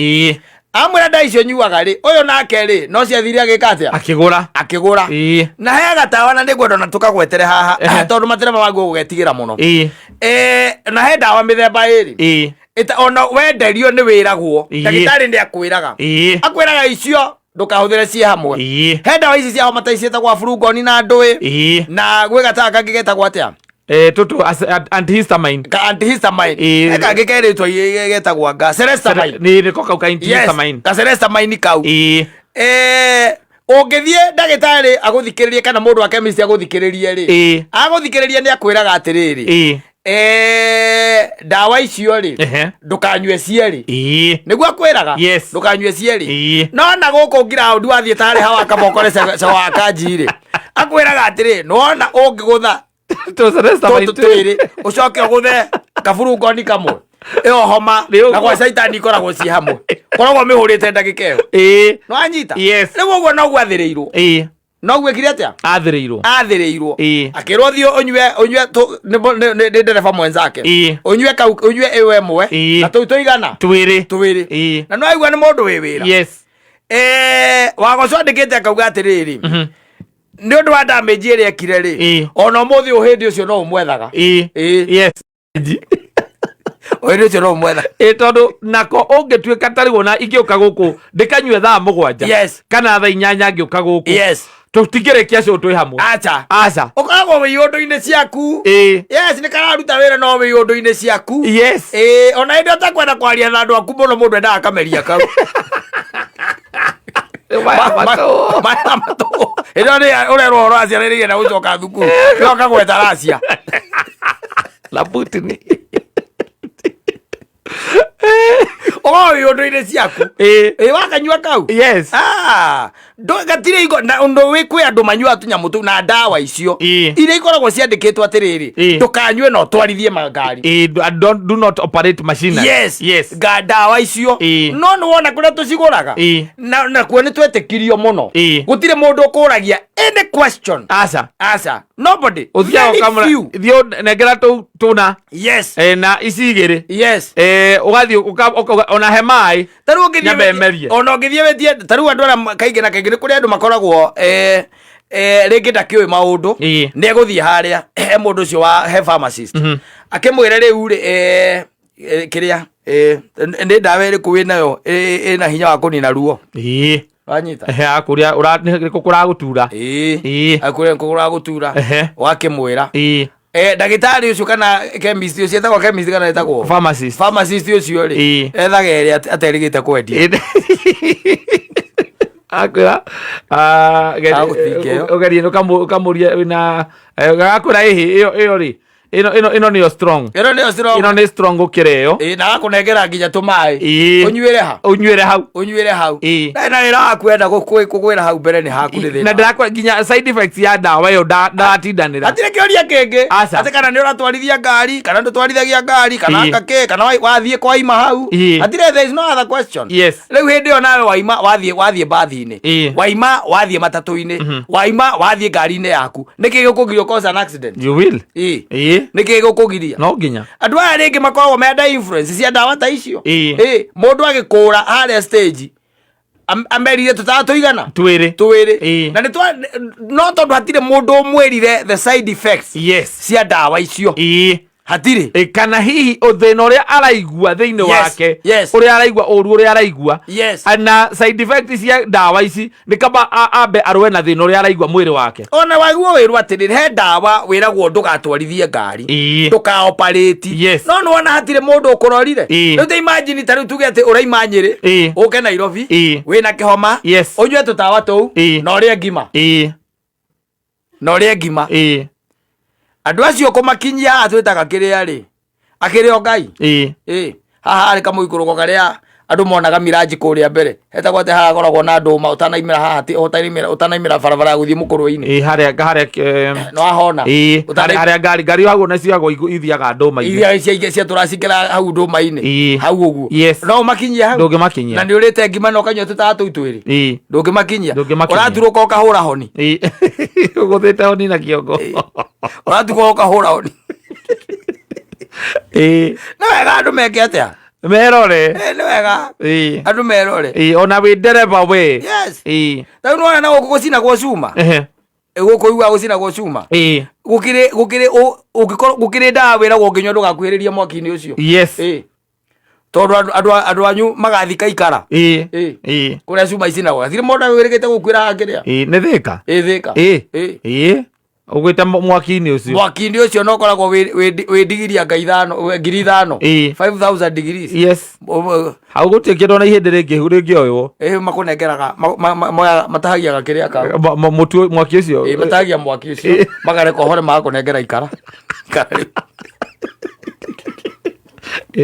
amwira ndawa icio nyuaga ri uyu nake ri no ciathire agika atia akigura na he gatawa na ndigwenda na tukagwetere haha tondu materema waguo gugetigira muno na he ndawa mithemba iri ita ona wenderio ni wiragwo ndagitari ndi akwiraga icio ndukahuthere cie hamwe he ndawa ici cia homa ta icieta gwa burungoni na ndui na gwe gatawa kangigeta atia tutu antihistamine kangä kerätwo getagwo gacerestamine nä ko kau ka antihistamine gacerestamine kau ũngĩthiĩ ndagĩtarĩ agũthikĩrĩrie kana mũndũ wa chemist agũthikĩrĩrie rĩ agũthikĩrĩria nĩ akwĩraga atĩrĩrĩ ndawa icio rĩ ndũkanyue cierĩ nĩguo akwĩraga ndũkanyue cierĩ no na gũkũ ground wathiĩ tarĩ hawa kamokore cawa kanji rĩ akwĩraga atĩrĩ nona ũngĩgũtha twĩrĩ ucoke ũgũthe kaburungoni kamwe ĩyo homa na gwa caitani ikoragwo ci hamwe koragwo mĩhũrĩte ndagĩka ĩyo no anyita rĩu ũguo noguo athĩrĩirwo noguo ekire atia athĩrĩirwo akĩrwo thiĩ ũnyue nĩ ndereba mwenzake ũnyue ĩyo ĩmwe na tũu tũigana twĩrĩ na no aigua nĩ mũndũ wĩ wĩra Wagoco andĩkĩte akauga atĩrĩrĩ nĩ ũndũ wa damage ĩrĩa ekire rĩ ona ũmũthĩ ũhĩndĩ ũcio no ũmwethaga ũhĩndĩ ũcio no ũmwetha tondũ nako ũngĩtuĩka tarĩguo na ingĩũka gũkũ ndĩkanyue thaa 7 kana thaa 8 ngĩũka gũkũ tũtingĩrĩkia cio twĩ hamwe aca ũkoragwo wĩ iũndũ-inĩ ciaku nĩ kararuta wĩra no wĩ iũndũ-inĩ ciaku ona hĩndĩ ũtakwenda kwaria na andũ aku mũno mũndũ endaga kameria kau ĩno nĩ ũrerwo ũraciarĩrĩire na gũcoka thukuru nĩoka gweta racia labutini wĩ ũndũ-inĩ ciaku wakanyua kau gatirĩ ũndũ wĩ kwĩ andũ manyuaga tũnyamũ tũu na ndawa icio iria ikoragwo ciandĩkĩtwo atĩrĩrĩ ndũkanyue na ũtwarithie magari do not operate machinery ndawa icio no nĩ wona kũrĩa tũcigũraga nakuo nĩ twetĩkirio mũno gũtirĩ mũndũ ũkũragia any question aca nobody thiĩ nengera tũna na ici igĩrĩ ũgathiĩ ona he maĩ nyambe emerie ona ũngĩthiĩ wĩtie tarĩu andũ arĩa kaingĩ na kaingĩ nĩ kũrĩ andũ makoragwo rĩngĩ ndakĩũĩ maũndũ nĩ egũthiĩ harĩa he mũndũ ũcio wa he pharmacist akĩmwĩra rĩu rĩ kĩrĩa nĩ ndawa ĩrĩkũ wĩnayo ĩna hinya wa kũnina ruo wanyita kũrĩa kũragũtura akũrĩa kũragũtura wakĩmwĩra ndagĩtarĩ ũcio kana chemist ũcio etagwo chemist kana etagwo pharmacist ũcio rĩ ethaga ĩrĩa aterĩgĩte kwendia akwĩra ũgerie ũkamũria wĩna gagakũra ĩyo rĩ ino niyo strong ino ni strong ukireo na akunengera nginya tumai unyuire hau na ira akwenda gukwira hau mbere ni haku ni thina na ndakwa nginya side effects ya ndawa yo ndatindanira atire kioria kenge ate kana ni uratwarithia ngari kana ndutwarithagia ngari kana kake kana wathie kwa ima hau atire there is no other question riu hindi yo nawe wathie bathi-ini waima wathie matatu-ini waima wathie ngari-ini yaku niki gukugirio cause an accident you will niki gukugiria no nginya andu aya ringi makoragwo menda influence cia ndawa ta icio mundu agikura haria stage amerire tutatuigana twiri na no tondu hatire mundu umwirire the side effects cia ndawa icio hatire kana hihi uthina uria araigua thiini wake uria araigua uru uria araigua na side effects cia ndawa ici ni kama ambe arwe na thina uria araigua mwiri wake ona waiguo wirwo atiriri he ndawa wiragwo ndugatwarithie ngari ndukaoperate no nona hatire mundu ukurorire riu te imagine tariu tuge ati uraima Nyeri uke Nairobi wina kihoma unywe tutawa tou na uria ngima andu acio kumakinyia atwitaga kiria ri akirio Ngai haha ari kamuikuruko karia andu monaga miraji kuria mbere etagwo ate hagoragwo na nduma utanaimira hahati utanaimira barabara guthii mukurwe-ini haria no ahona haria ngari wago na ciago ithiaga nduma ithia cia turacikira hau nduma-ini hau uguo no makinyia hau ndungimakinyia na ni urite ngima no kanywa tutatu twiri ndungimakinyia uraturuka ukahura honi uguthite honi na kiongo uraturuka ukahura honi no wega andu meke atia merore ni wega andu merore ona wi ndereba we yes na no na gucina gwo cuma guko iwa gucina gwo cuma gukire ndawa wira gwo nginya ndugakuhiriria mwaki-ini ucio yes tondu andu anyu magathika ikara kuria cuma icinagwo thire monda wirigite gukwira hakiria ni thika thika ugwita mwaki-ini ucio no koragwo wi digiria ngiri 5 5000 degrees yes hau gutie kindu na ihindi ringi ringioywo makunengeraga matahagia gakiria ka mutu mwaki ucio matahagia mwaki ucio magareka hore magakunengera ikara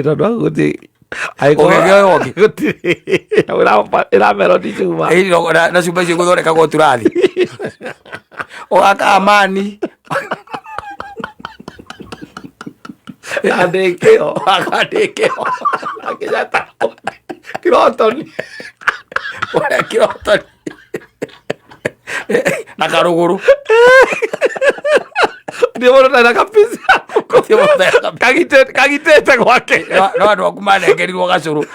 tondu guti ira melodi cuma na cuma icio guthondekagwo turathi ogaka amani andikio kirotoni na karuguru ndimona na kapisi kagitete gwake no andu aku manengerirwo gacuru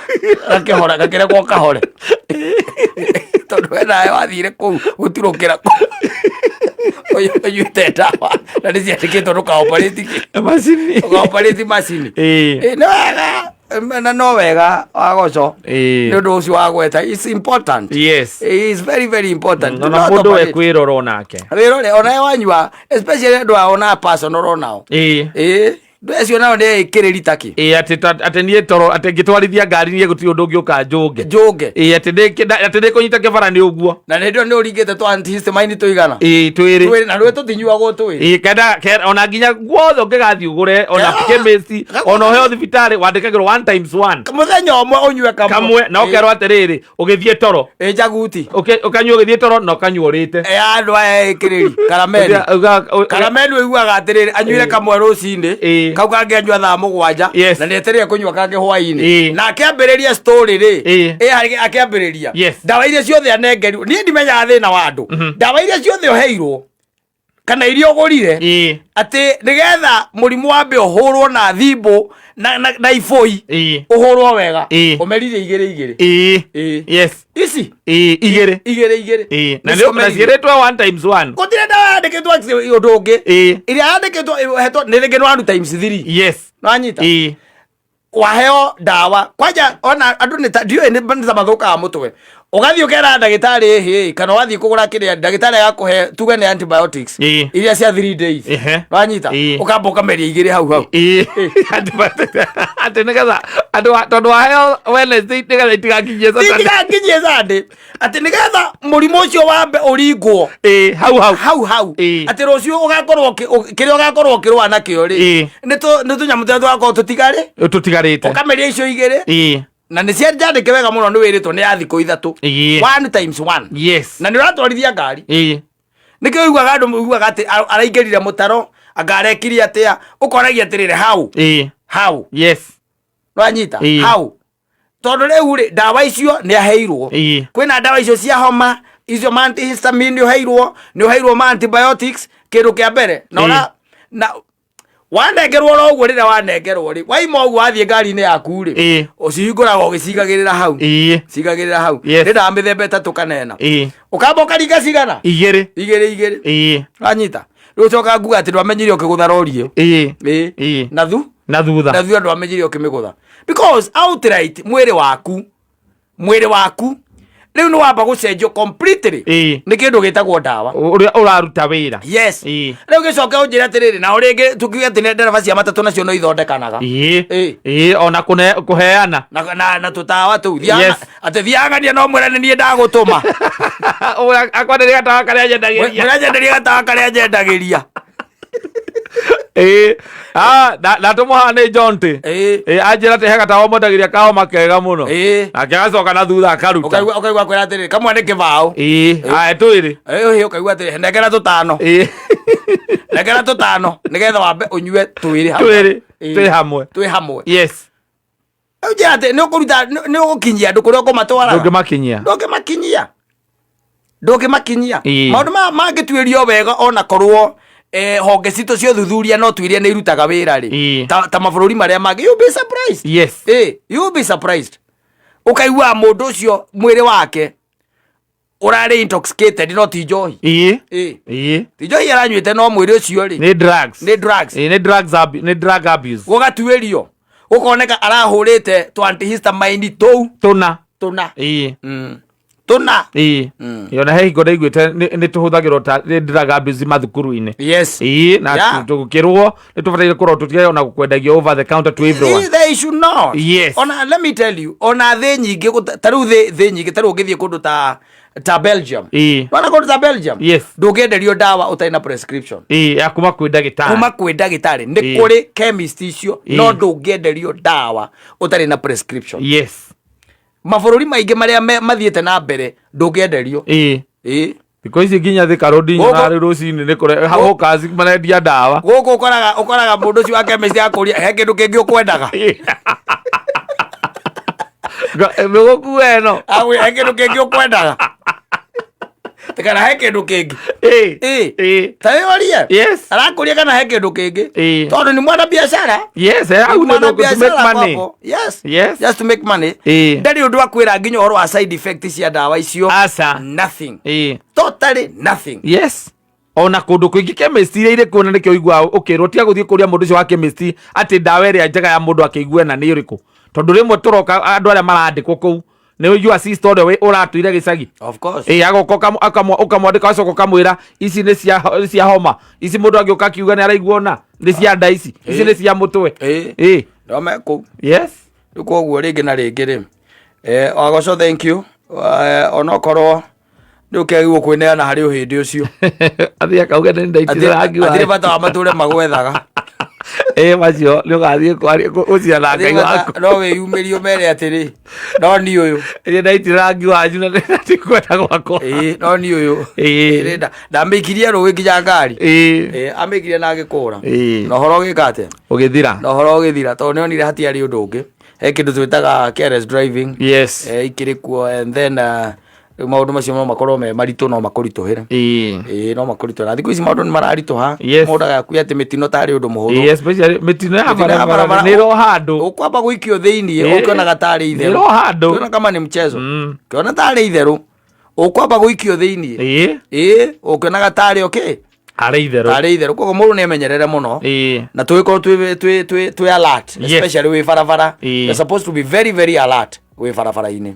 gakihora gakiregwo kahore tondu wenawe wathire kuu gutirukira oyute ndawa na nä ciandäkä two ndå macini nä wega na no wega wagoco nä å ndå å cio wa gweta is important is very very important na må ndå we kwä rora onake wä rore onae wanyua especially andå aona personal onao Ndio nao ndio ikiriri taki. Ati nie toro ati ngitwarithia ngari nie guti undu ngi uka njuge. Ati ndi kunyita kibara ni uguo. Na ndio ni uringite to antihistamine tuigana. Twiri. Na rwe tutinyua go twiri. Kenda ona nginya guothe ungigathi ugure ona chemist ona he thibitari wandikagirwo 1x1. Muthenya omwe unywe kamwe na ukerwo atiriri ugithie toro. Jaguti. Ukanyua ugithie toro na ukanyua urite. Andu aya ikiriri. Karameli uiguaga atiriri anyuire kamwe rucinde. Kau kange anyua thaa mugwanja na ndeterere kunywa kange hwaini na akiambiriria story ri akiambiriria ndawa iria ciothe anengeru ni ndimenya thina wa andu ndawa iria ciothe uheirwo kana iria ugurire ati nigetha murimu wambe uhurwo na thimbo na ifoi uhurwo wega umerire igire yes isi igire na ndio ciretwa 1x1 gutire ndawa yandikitwo undu ungi iria yandikitwo hetwo ni ringi 1 times 3 yes nwanyita waheo ndawa kwanja ona andu ni ndio ni banza mathuka mutwe ugathi ukera ndagitari kana wathi kugura kiria ndagitari yakuhe tuge ni antibiotics iria cia 3 days wanyita ukamboka meria igire hau ati nigetha andu tondu waheo Wednesday nigetha itigakinyie Saturday ati nigetha murimu ucio wambe uringwo hau ati rucio ugakorwo kiria ugakorwo kirwa na kio ri ni tunyamu twakorwo tutigarite ukameria icio igire na nä cianjandä wega må no nä wä rä two nä ya thikå ithatå 1 times 1 na nä ratwarithia ngari nä kä uiguaga andå uiguaga atä araingä rire må taro angarekirie atä a å koragia atä rä re hau nwanyita hau tondå rä u rä ndawa icio nä aheirwo kwä na ndawa icio cia homa icio antihistamine nä å heirwo ma antibiotics kä ndå kä a mbere na wanengerwo ro uguo rira wanengerwo ri waima uguo athie ngari-ini yaku ri ucihinguraga ugicigagirira hau cigagirira hau rira mithemba itatu kanena ukamba ukaringa cigana igiri anyita riu coka nguga ati ndwamenyire ukigutha rori iyo na thutha andu amenyire ukimigutha because outright mwiri waku riu ni wamba gucenjio completely ni kindu gitagwo ndawa uraruta wira riu gicoke unjire atiriri na uringi tukiuga ati ni ndereba cia matatu nacio no ithondekanaga ona kuheana na tutawa tu ati thiagania no mwirane nie ndagutuma akwanderia gatawa karia nyendagiria gatawa karia nyendagiria na tumuhane Jonte anjira te hega tawo mondagiria kaho makega muno akagacoka na thutha akaruta ukaigua kwira atiri kamwe ni kibao twiri ukaigua atiri ndegera tutano ndegera tutano nigetha wambe unyue twiri twi hamwe yes uje ate ni ukuruta ni ugukinyia ndu kuria kumatwara ndokimakinyia maundu mangituirio wega ona korwo honge cito cio thuthuria no twiria ni irutaga wira ri ta mabururi maria mangi you be surprised yes you be surprised ukaigua mundu ucio mwiri wake urari intoxicated no ti njohi ti njohi aranyuite no mwiri ucio ri ni drugs ni drug abuse ugatuirio ukoneka arahurite to antihistamine tuna tuna yona he igore igwete ni tuhuthagirwo ta drug abuse mathukuru-ini yes na tukirwo ni tubataire kurwo tutige ona gukwendagio over the counter to everyone they should not yes ona let me tell you ona the nyingi taru the nyingi taru ngithie kundu ta Belgium wana kundu ta Belgium yes ndungenderio dawa utaina prescription akuma kwĩ ndagĩtarĩ ni kuri chemist icio no ndungenderio dawa utari na prescription yes mabururi maingi maria mathiete na mbere ndungenderio because nginya thika rodi na rucini ni kure hokazi marendia dawa guku ukoraga mundu ucio wa chemist akuria he kindu kingi ukwendaga guku eno awe he kindu kingi ukwendaga tekana he kindu kingi tayoria yes arakuria kana he kindu kingi tondu ni mwana biashara yes au no to make money yes just to make money ndari undu akwira nginya horo wa side effects cia dawa icio nothing totally nothing yes ona kundu kwingi chemist ire kuona ni kio igwa ukirwo tia guthie kuria mundu ucio wa chemist ati dawa ria njega ya mundu akigwe na ni iriku tondu rimwe turoka andu aria marandikwo kou ni you assist ode we uratuire gicagi of course agoka ukamwandika acoko kamwira ici ni cia homa ici mundu agioka kiuga ni araiguona ni cia nda ici ni cia mutwe no meko yes ukoguo ringi na ringi ri agoco thank you onokorwo ndukegwo kwineana hari uhindi ucio athia kauga ni ndaitira ngiwa athire bata wa mature magwethaga macio ni ugathie kwari uciana ngai waku no we yumirio mere atiri no ni uyu ire ndaitira ngiwa njuna ndi kwenda gwako no ni uyu renda ndamikirie ruwi nginya ngari amikire na agikura no horo gikate ugithira no horo githira to nionire hatiari undu ungi he kindu twitaga careless driving yes ikirikuo and then maundu macio no makorwo me maritu no makurituhire no makurituhira thiku ici maundu ni mararituha mundu agakuya ati mitino tari undu muhuthu especially mitino ya barabara ni ro handu ukwamba guikio thiini ukiona gatari itheru ni ro handu ukiona kama ni mchezo ukiona tari itheru ukwamba guikio thiini ukiona gatari okay ari itheru koguo mundu ni emenyerere muno na tuikorwo twi alert especially we barabara you're supposed to be very very alert we barabara-ini.